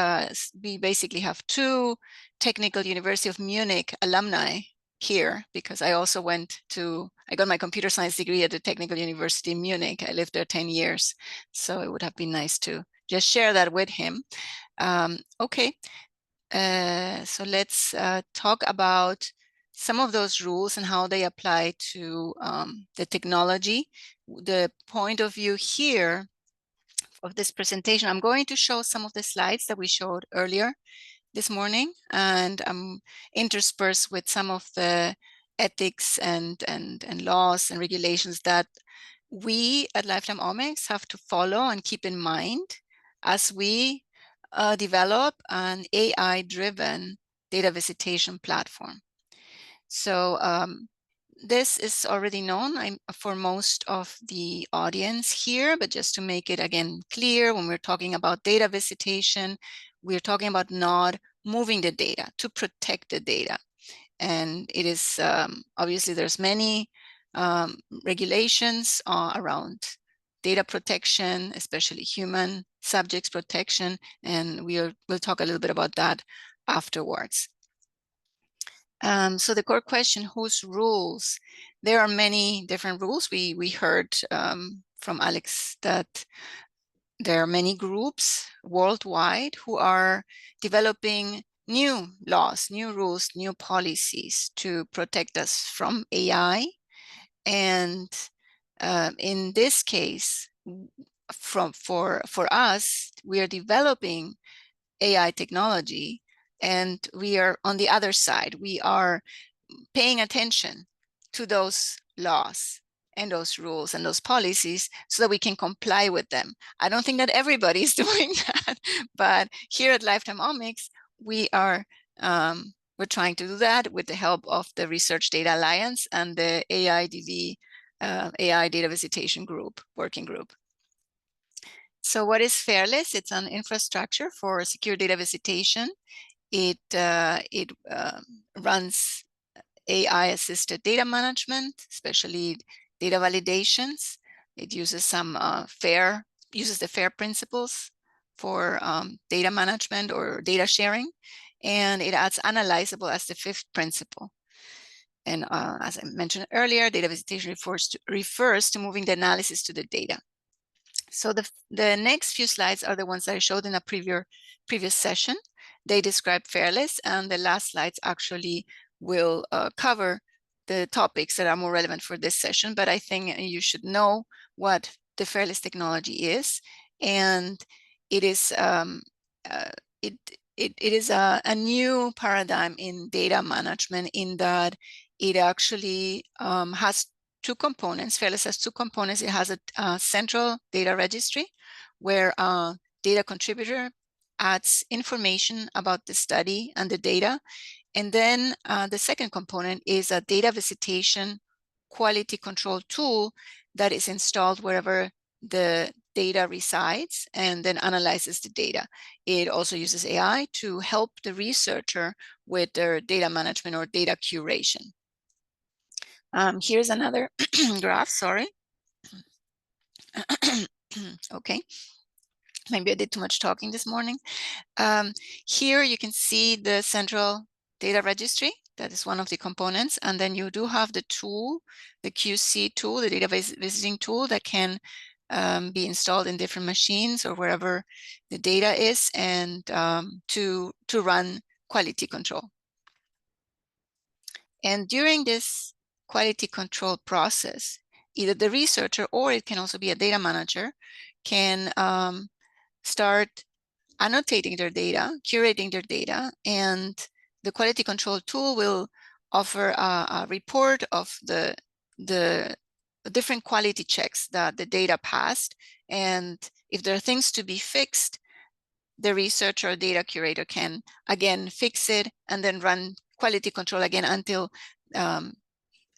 we basically have two Technical University of Munich alumni here, because I also I got my computer science degree at the Technical University in Munich. I lived there 10 years. So it would have been nice to just share that with him. Okay, so let's talk about some of those rules and how they apply to the technology. The point of view here of this presentation, I'm going to show some of the slides that we showed earlier this morning, and I'm interspersed with some of the ethics and laws and regulations that we at Lifetime Omics have to follow and keep in mind as we develop an AI-driven data visitation platform. So this is already known for most of the audience here, but just to make it again clear, when we're talking about data visitation, we're talking about not moving the data, to protect the data. And it is obviously there's many regulations around data protection, especially human subjects protection, and we'll talk a little bit about that afterwards. So the core question, whose rules? There are many different rules. We heard from Alex that there are many groups worldwide who are developing new laws, new rules, new policies to protect us from AI. And in this case, for us, we are developing AI technology, and we are on the other side. We are paying attention to those laws and those rules and those policies so that we can comply with them. I don't think that everybody is doing that, but here at Lifetime Omics, we are we're trying to do that with the help of the Research Data Alliance and the AIDV, AI Data Visitation Group, working group. So what is Fairless? It's an infrastructure for secure data visitation. It runs AI-assisted data management, especially data validations. It uses some the FAIR principles for data management or data sharing, and it adds analyzable as the fifth principle. And as I mentioned earlier, data visitation refers to moving the analysis to the data. So the next few slides are the ones that I showed in a previous session. They describe Fairless, and the last slides actually will cover the topics that are more relevant for this session. But I think you should know what the Fairless technology is, and it is it is a new paradigm in data management, in that it actually has two components. Fairless has two components. It has a central data registry where a data contributor adds information about the study and the data. And then the second component is a data visitation quality control tool that is installed wherever the data resides and then analyzes the data. It also uses AI to help the researcher with their data management or data curation. Here's another graph, sorry. Okay, maybe I did too much talking this morning. Here you can see the central data registry. That is one of the components. And then you do have the tool, the QC tool, the data visiting tool that can be installed in different machines or wherever the data is, and to run quality control. And during this quality control process, either the researcher, or it can also be a data manager, can start annotating their data, curating their data, and the quality control tool will offer a report of the different quality checks that the data passed. And if there are things to be fixed, the researcher or data curator can again fix it and then run quality control again until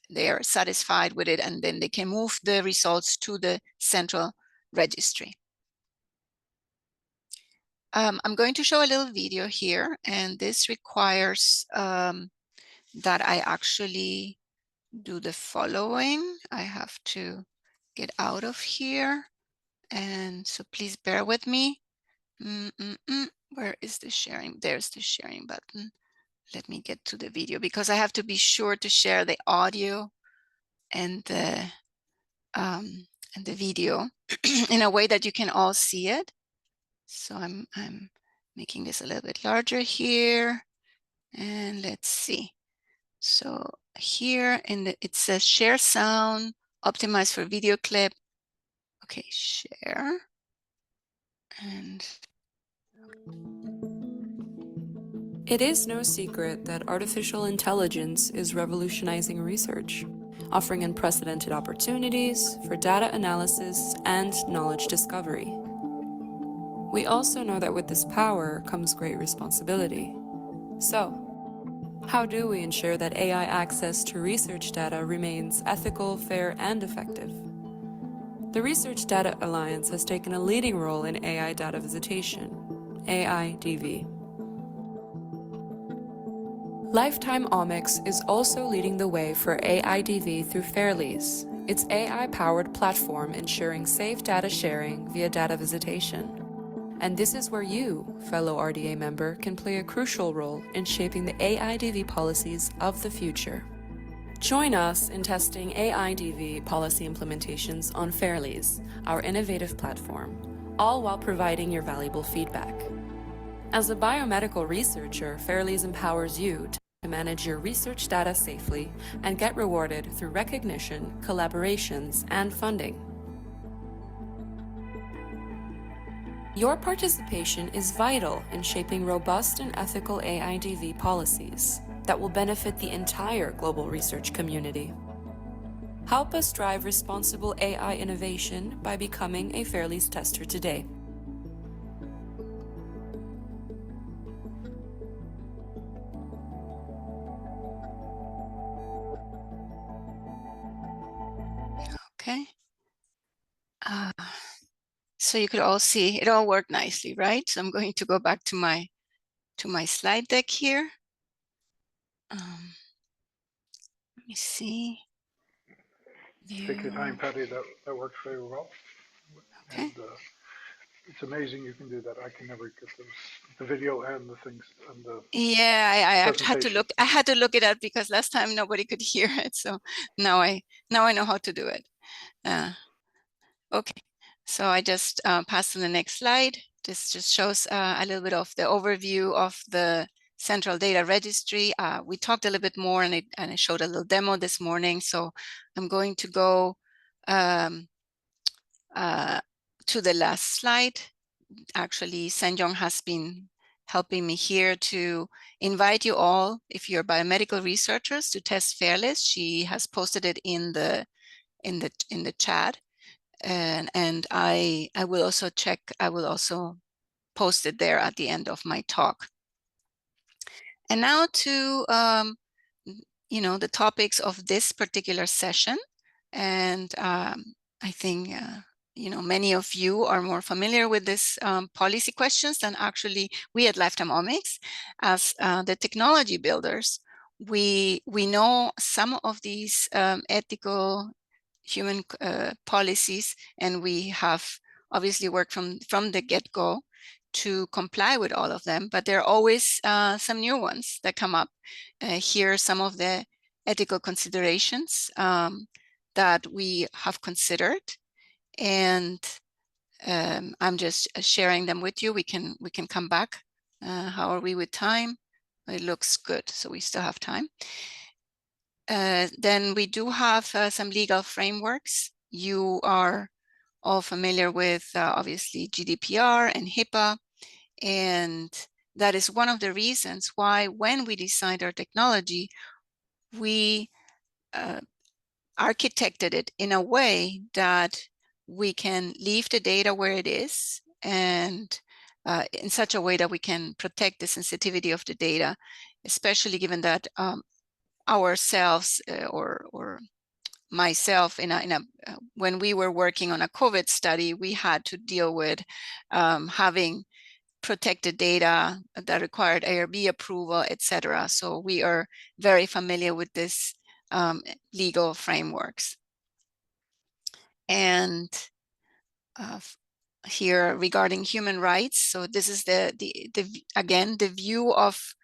they are satisfied with it, and then they can move the results to the central registry. I'm going to show a little video here, and this requires that I actually do the following. I have to get out of here, and so please bear with me. Where is the sharing? There's the sharing button. Let me get to the video, because I have to be sure to share the audio and the video in a way that you can all see it. So I'm making this a little bit larger here, and let's see. So here it says share sound, optimize for video clip. Okay, share. And it is no secret that artificial intelligence is revolutionizing research, offering unprecedented opportunities for data analysis and knowledge discovery. We also know that with this power comes great responsibility. So, how do we ensure that AI access to research data remains ethical, fair, and effective? The Research Data Alliance has taken a leading role in AI data visitation, AIDV. Lifetime Omics is also leading the way for AIDV through Fairless, its AI-powered platform ensuring safe data sharing via data visitation. And this is where you, fellow RDA member, can play a crucial role in shaping the AIDV policies of the future. Join us in testing AIDV policy implementations on Fairlease, our innovative platform, all while providing your valuable feedback. As a biomedical researcher, Fairlease empowers you to manage your research data safely and get rewarded through recognition, collaborations, and funding. Your participation is vital in shaping robust and ethical AIDV policies that will benefit the entire global research community. Help us drive responsible AI innovation by becoming a Fairlease tester today. Okay. So you could all see it all worked nicely, right? So I'm going to go back to my slide deck here. Let me see. Take your time, Patty. That worked very well. Okay. And it's amazing you can do that. I can never get those, the video and the things and the Yeah, I had to presentation. look. I had to look it up because last time nobody could hear it. So now I know how to do it. Okay. So I just pass to the next slide. This just shows a little bit of the overview of the central data registry. We talked a little bit more, and I showed a little demo this morning. So I'm going to go to the last slide. Actually, Sanjong has been helping me here to invite you all, if you're biomedical researchers, to test Fairless. She has posted it in the chat, and I will also check. I will also post it there at the end of my talk. And now to the topics of this particular session, and I think many of you are more familiar with this policy questions than actually we at Lifetime Omics. As the technology builders, we know some of these ethical human policies, and we have obviously worked from the get-go to comply with all of them, but there are always some new ones that come up. Here are some of the ethical considerations that we have considered, and I'm just sharing them with you. We can come back. How are we with time? It looks good, so we still have time. Then we do have some legal frameworks. You are all familiar with obviously GDPR and HIPAA, and that is one of the reasons why when we designed our technology, we architected it in a way that we can leave the data where it is, and in such a way that we can protect the sensitivity of the data, especially given that ourselves or myself when we were working on a COVID study, we had to deal with having protected data that required ARB approval, etc. So we are very familiar with this legal frameworks. And here regarding human rights, so this is again the view of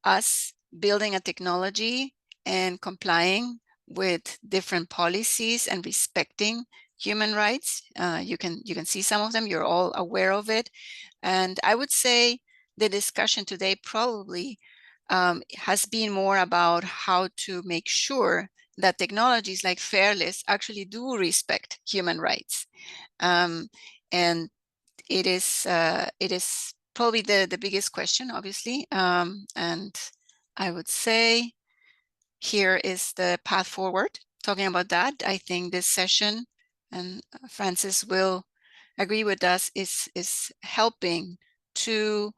us building a technology and complying with different policies and respecting human rights. You can see some of them. You're all aware of it, and I would say the discussion today probably has been more about how to make sure that technologies like Fairless actually do respect human rights. And it is probably the biggest question, obviously. And I would say here is the path forward. Talking about that, I think this session, and Francis will agree with us, is helping to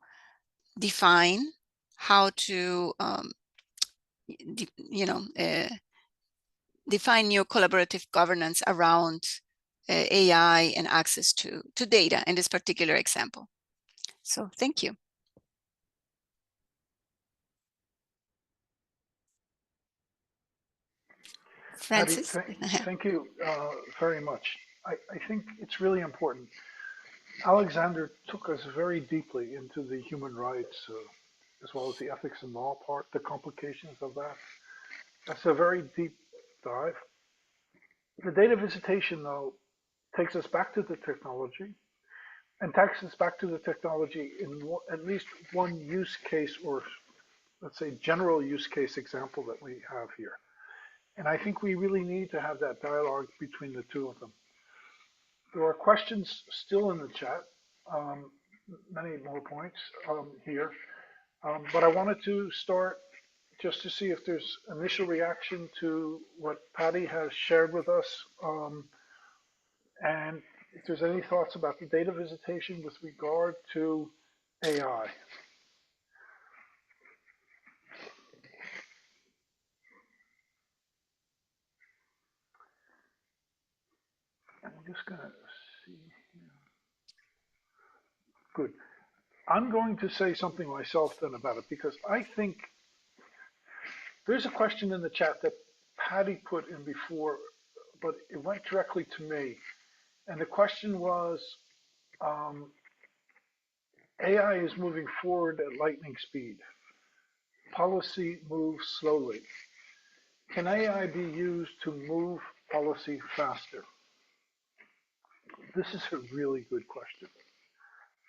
define how to define new collaborative governance around AI and access to data in this particular example. So thank you. Francis? Patty, thank you very much. I think it's really important Alexander took us very deeply into the human rights, as well as the ethics and law part, the complications of that. That's a very deep dive. The data visitation, though, takes us back to the technology and takes us back to the technology in at least one use case, or let's say general use case example that we have here. And I think we really need to have that dialogue between the two of them. There are questions still in the chat, many more points here, but I wanted to start just to see if there's initial reaction to what Patty has shared with us, and if there's any thoughts about the data visitation with regard to AI. I'm just going to see here. Good. I'm going to say something myself then about it, because I think there's a question in the chat that Patty put in before, but it went directly to me. And the question was, AI is moving forward at lightning speed. Policy moves slowly. Can AI be used to move policy faster? This is a really good question.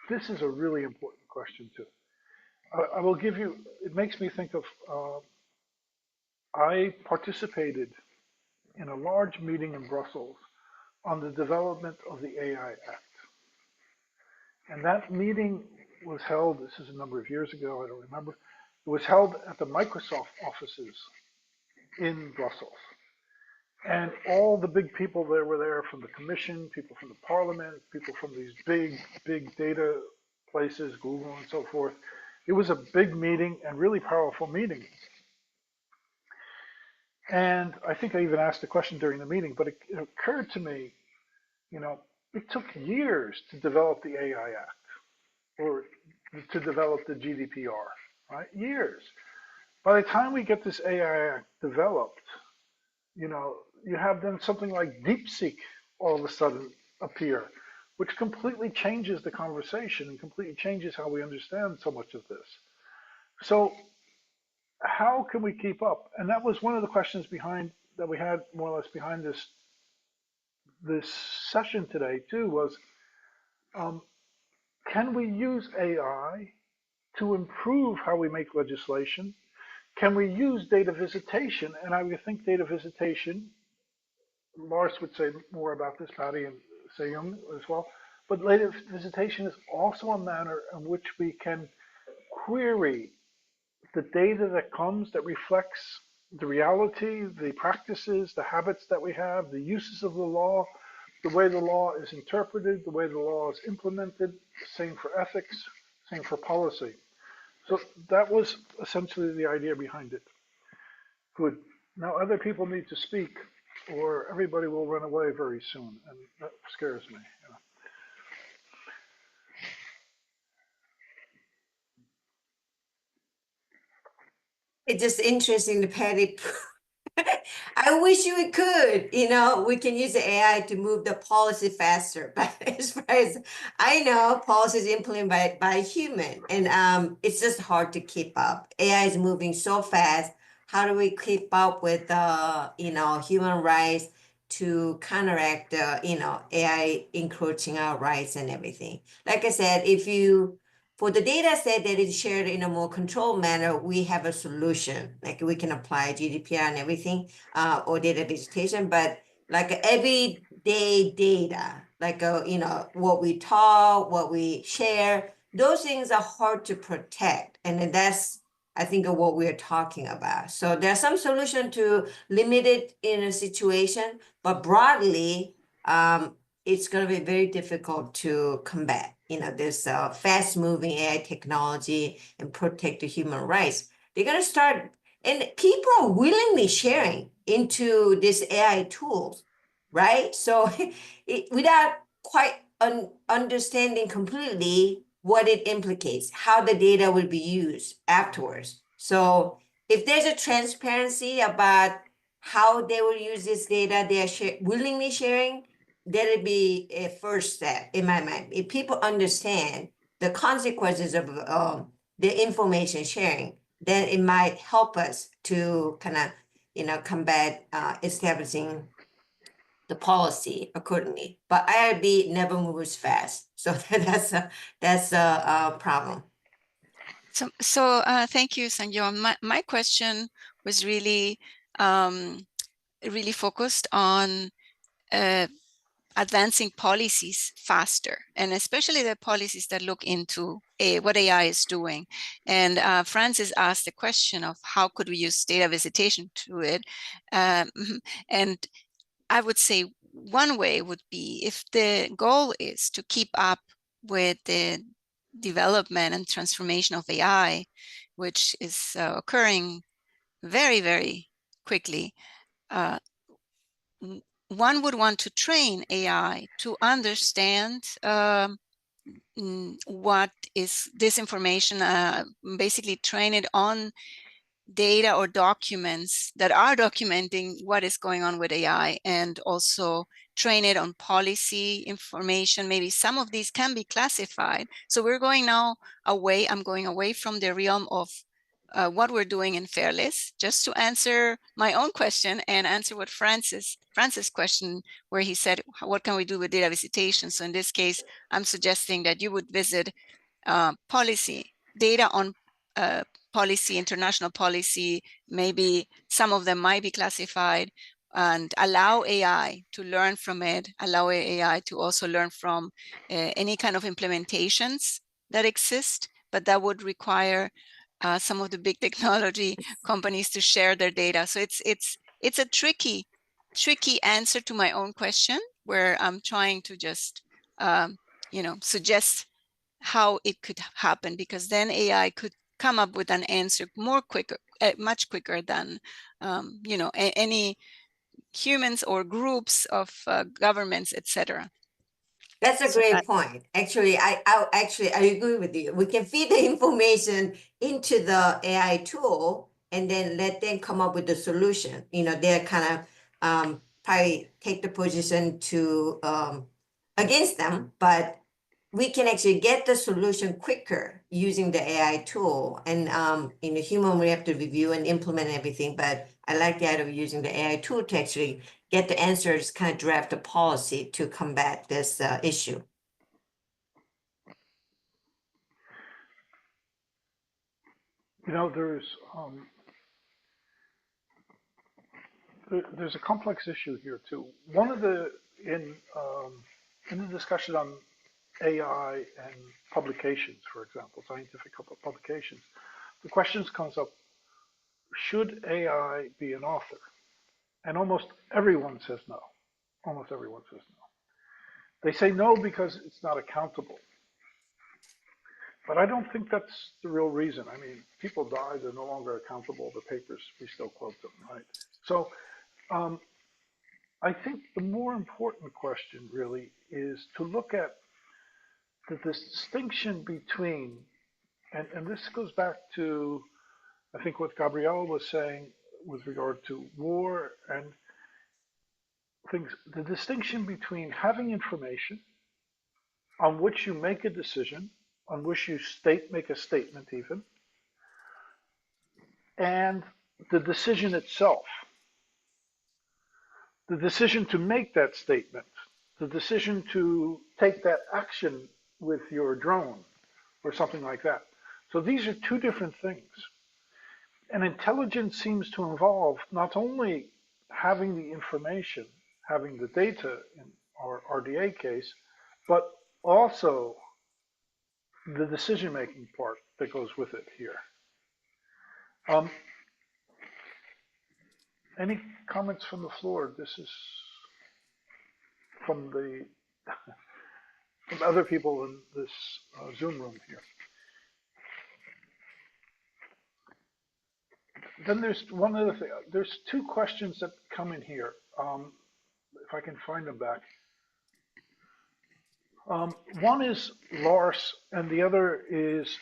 This is a really important question too. I will give you, it makes me think of, I participated in a large meeting in Brussels on the development of the AI Act. And that meeting was held, this is a number of years ago, I don't remember, it was held at the Microsoft offices in Brussels. And all the big people there were there, from the Commission, people from the Parliament, people from these big data places, Google and so forth. It was a big meeting and really powerful meeting. And I think I even asked a question during the meeting, but it occurred to me, you know, it took years to develop the AI Act or to develop the GDPR, right? Years. By the time we get this AI Act developed, you know, you have then something like DeepSeek all of a sudden appear, which completely changes the conversation and completely changes how we understand so much of this. So how can we keep up? And that was one of the questions behind that we had more or less behind this session today too, was can we use AI to improve how we make legislation? Can we use data visitation? And I would think data visitation, Lars would say more about this, Patty and Seyung as well, but data visitation is also a manner in which we can query the data that comes that reflects the reality, the practices, the habits that we have, the uses of the law, the way the law is interpreted, the way the law is implemented, same for ethics, same for policy. So that was essentially the idea behind it. Good. Now other people need to speak or everybody will run away very soon, and that scares me. You know. It's just interesting, the Patty. I wish we could, you know, we can use the AI to move the policy faster. But as far as I know, policy is implemented by a human, and it's just hard to keep up. AI is moving so fast. How do we keep up with you know, human rights to counteract the, you know, AI encroaching our rights and everything? Like I said, if you for the data set that is shared in a more controlled manner, we have a solution. Like we can apply GDPR and everything, or data visitation, but like everyday data, like you know, what we talk, what we share, those things are hard to protect, and then that's I think of what we're talking about. So there's some solution to limit it in a situation, but broadly, it's going to be very difficult to combat, you know, this fast moving AI technology and protect the human rights. They're going to start, and people are willingly sharing into these AI tools, right? So without quite understanding completely what it implicates, how the data will be used afterwards. So if there's a transparency about how they will use this data, they are willingly sharing, that'd be a first step in my mind. If people understand the consequences of the information sharing, then it might help us to kind of, combat establishing the policy accordingly. But IRB never moves fast, so that's a problem. So thank you, Sanjo. My question was really really focused on advancing policies faster, and especially the policies that look into what AI is doing. And Francis asked the question of how could we use data visitation to it. And I would say one way would be, if the goal is to keep up with the development and transformation of AI, which is occurring very, very quickly, one would want to train AI to understand what is this information, basically train it on data or documents that are documenting what is going on with AI, and also train it on policy information. Maybe some of these can be classified. So we're going now away, I'm going away from the realm of what we're doing in Fairless, just to answer my own question and answer what Francis' question, where he said, what can we do with data visitation? So in this case, I'm suggesting that you would visit policy, data on policy, international policy, maybe some of them might be classified, and allow AI to learn from it, allow AI to also learn from any kind of implementations that exist, but that would require some of the big technology companies to share their data. So it's a tricky answer to my own question, where I'm trying to just suggest how it could happen, because then AI could come up with an answer much quicker than any humans or groups of governments, etc. That's a So great point. Actually, I agree with you. We can feed the information into the AI tool and then let them come up with the solution. They're kind of probably take the position to against them, but we can actually get the solution quicker using the AI tool. And in the human, we have to review and implement everything. But I like the idea of using the AI tool to actually get the answers, kind of draft a policy to combat this issue. There's a complex issue here too. One of the in the discussion on AI and publications, for example, scientific publications, the questions comes up: should AI be an author? And almost everyone says no. Almost everyone says no. They say no because it's not accountable. But I don't think that's the real reason. I mean, people die, they're no longer accountable. The papers, we still quote them, right? So I think the more important question really is to look at the distinction between, and this goes back to, I think, what Gabriella was saying with regard to war and things, the distinction between having information on which you make a decision, on which you make a statement even, and the decision itself. The decision to make that statement, the decision to take that action with your drone or something like that. So these are two different things. And intelligence seems to involve not only having the information, having the data in our RDA case, but also the decision-making part that goes with it here. Any comments from the floor? This is from from other people in this Zoom room here. Then there's one other thing. There's two questions that come in here. If I can find them back. One is Lars, and the other is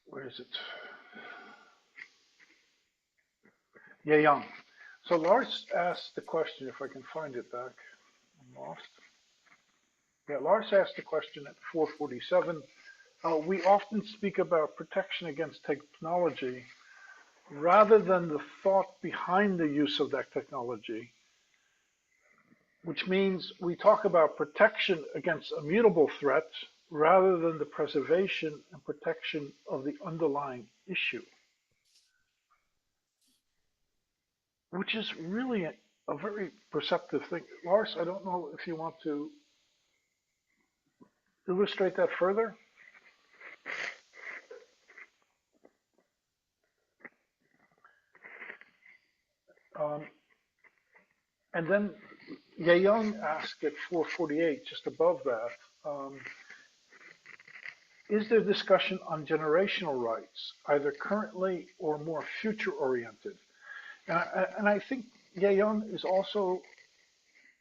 where is it? Young. So Lars asked the question, if I can find it back. I'm lost. Yeah, Lars asked the question at 447. We often speak about protection against technology rather than the thought behind the use of that technology, which means we talk about protection against immutable threats rather than the preservation and protection of the underlying issue, which is really a very perceptive thing. Lars, I don't know if you want to illustrate that further. And then Yeyong asked at 448, just above that, is there discussion on generational rights, either currently or more future oriented? And I think Yeyong is also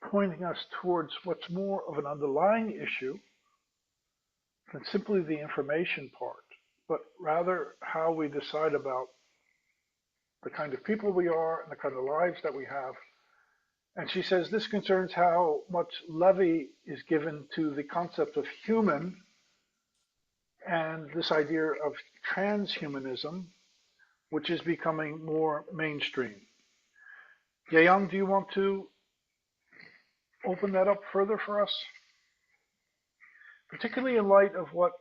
pointing us towards what's more of an underlying issue than simply the information part, but rather how we decide about the kind of people we are and the kind of lives that we have. And she says this concerns how much levy is given to the concept of human and this idea of transhumanism, which is becoming more mainstream. Yeyang, do you want to open that up further for us? Particularly in light of what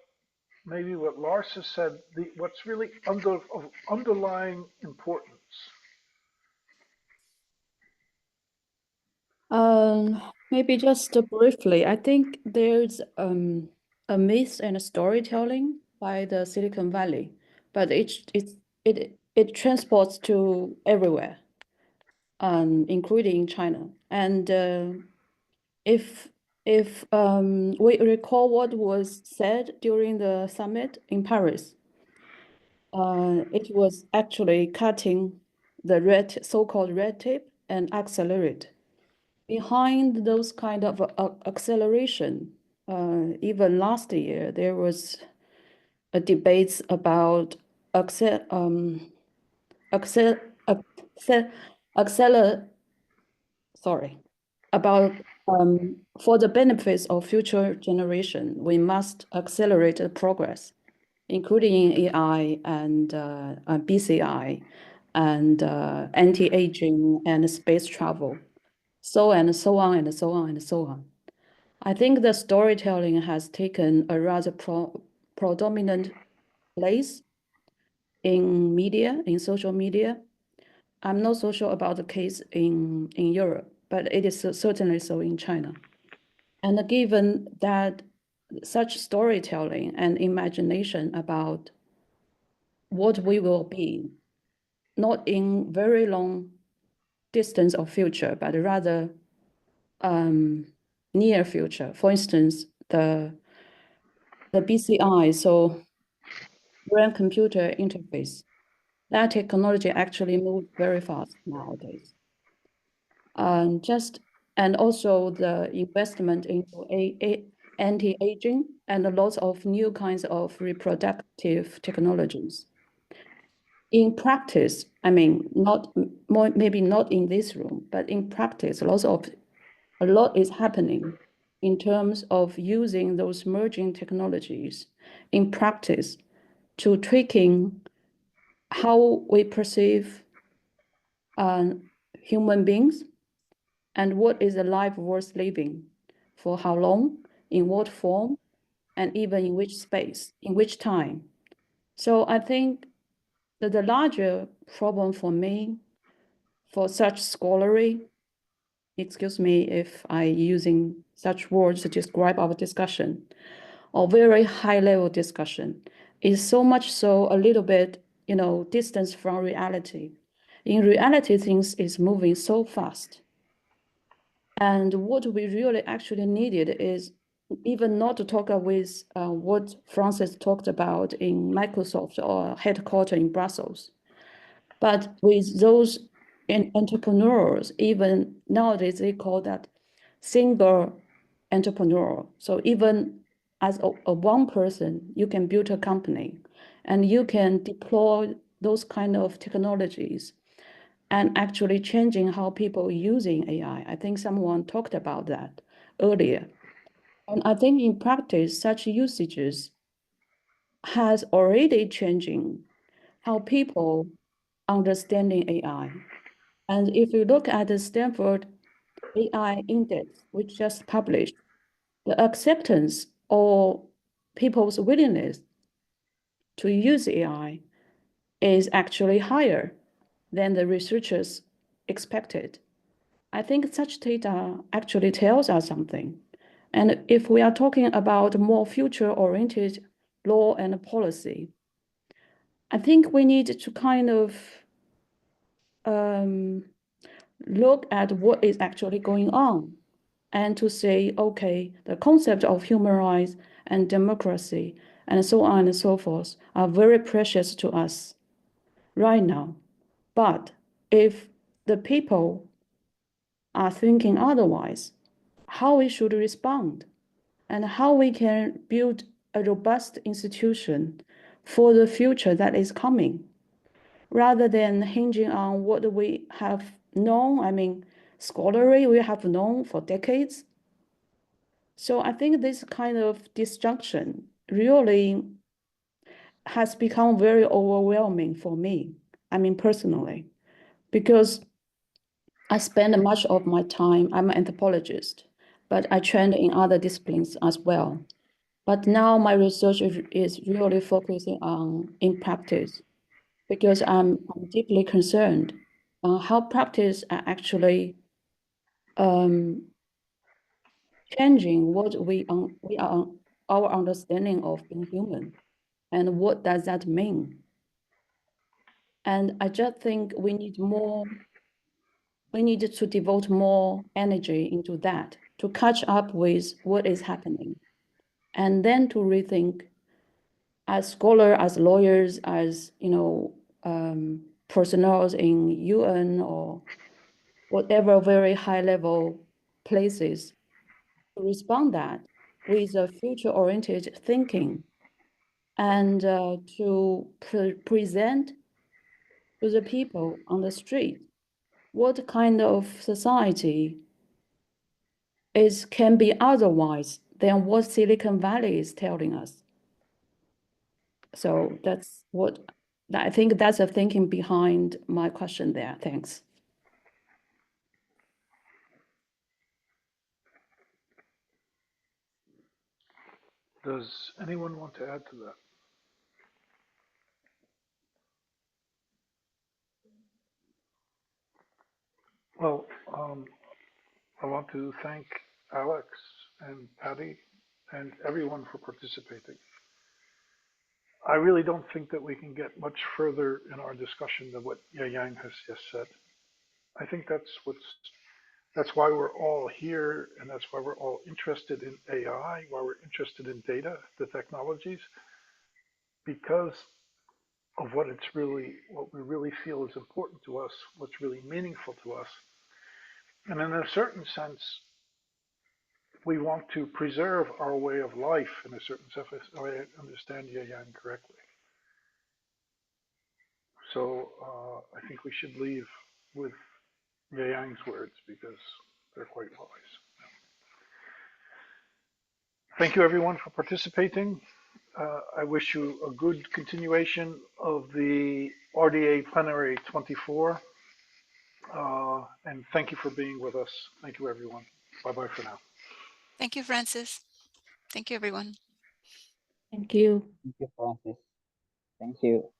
Lars has said, what's really of underlying importance. Maybe just briefly, I think there's a myth and a storytelling by the Silicon Valley, but it transports to everywhere, including China. And if we recall what was said during the summit in Paris, it was actually cutting the so-called red tape and accelerate. Behind those kind of acceleration, even last year, there was a debate about about for the benefits of future generation, we must accelerate the progress, including AI and BCI and anti-aging and space travel. So and so on and so on and so on. I think the storytelling has taken a rather predominant place in media, in social media. I'm not so sure about the case in Europe, but it is certainly so in China. And given that such storytelling and imagination about what we will be, not in very long distance of future, but rather near future. For instance, the BCI, so brain-computer interface, that technology actually moves very fast nowadays. And also the investment into anti-aging and lots of new kinds of reproductive technologies. In practice, I mean, maybe not in this room, but in practice, a lot is happening in terms of using those merging technologies in practice to tweaking how we perceive human beings and what is a life worth living, for how long, in what form, and even in which space, in which time. So I think that the larger problem for me, for such scholarly, excuse me if I using such words to describe our discussion, or very high level discussion, is so much so a little bit, distance from reality. In reality, things is moving so fast. And what we really actually needed is even not to talk with what Francis talked about in Microsoft or headquarters in Brussels, but with those entrepreneurs, even nowadays they call that single entrepreneur. So even as a one person, you can build a company and you can deploy those kind of technologies and actually changing how people are using AI. I think someone talked about that earlier. And I think in practice, such usages has already changing how people understanding AI. And if you look at the Stanford AI Index, which just published, the acceptance or people's willingness to use AI is actually higher than the researchers expected. I think such data actually tells us something. And if we are talking about more future-oriented law and policy, I think we need to kind of look at what is actually going on and to say, okay, the concept of human rights and democracy and so on and so forth are very precious to us right now. But if the people are thinking otherwise, how we should respond and how we can build a robust institution for the future that is coming, rather than hinging on what we have known, I mean, scholarly we have known for decades. So I think this kind of disjunction really has become very overwhelming for me, I mean, personally, because I spend much of my time, I'm an anthropologist, but I trained in other disciplines as well. But now my research is really focusing on in practice, because I'm deeply concerned on how practice are actually changing what we are our understanding of being human, and what does that mean? And I just think we need to devote more energy into that to catch up with what is happening, and then to rethink as scholars, as lawyers, as personnel in UN or whatever very high level places, to respond that with a future-oriented thinking, and to present to the people on the street what kind of society can be otherwise than what Silicon Valley is telling us. So that's what I think that's the thinking behind my question there. Thanks. Does anyone want to add to that? Well, I want to thank Alex and Patty and everyone for participating. I really don't think that we can get much further in our discussion than what Yang has just said. I think that's why we're all here, and that's why we're all interested in AI, why we're interested in data, the technologies, because of what we really feel is important to us, what's really meaningful to us. And in a certain sense, we want to preserve our way of life in a certain sense, if I understand Yang correctly. So I think we should leave with Yang's words because they're quite wise. Thank you everyone for participating. I wish you a good continuation of the RDA Plenary 24. And thank you for being with us. Thank you everyone. Bye-bye for now. Thank you, Francis. Thank you, everyone. Thank you. Thank you, Francis. Thank you.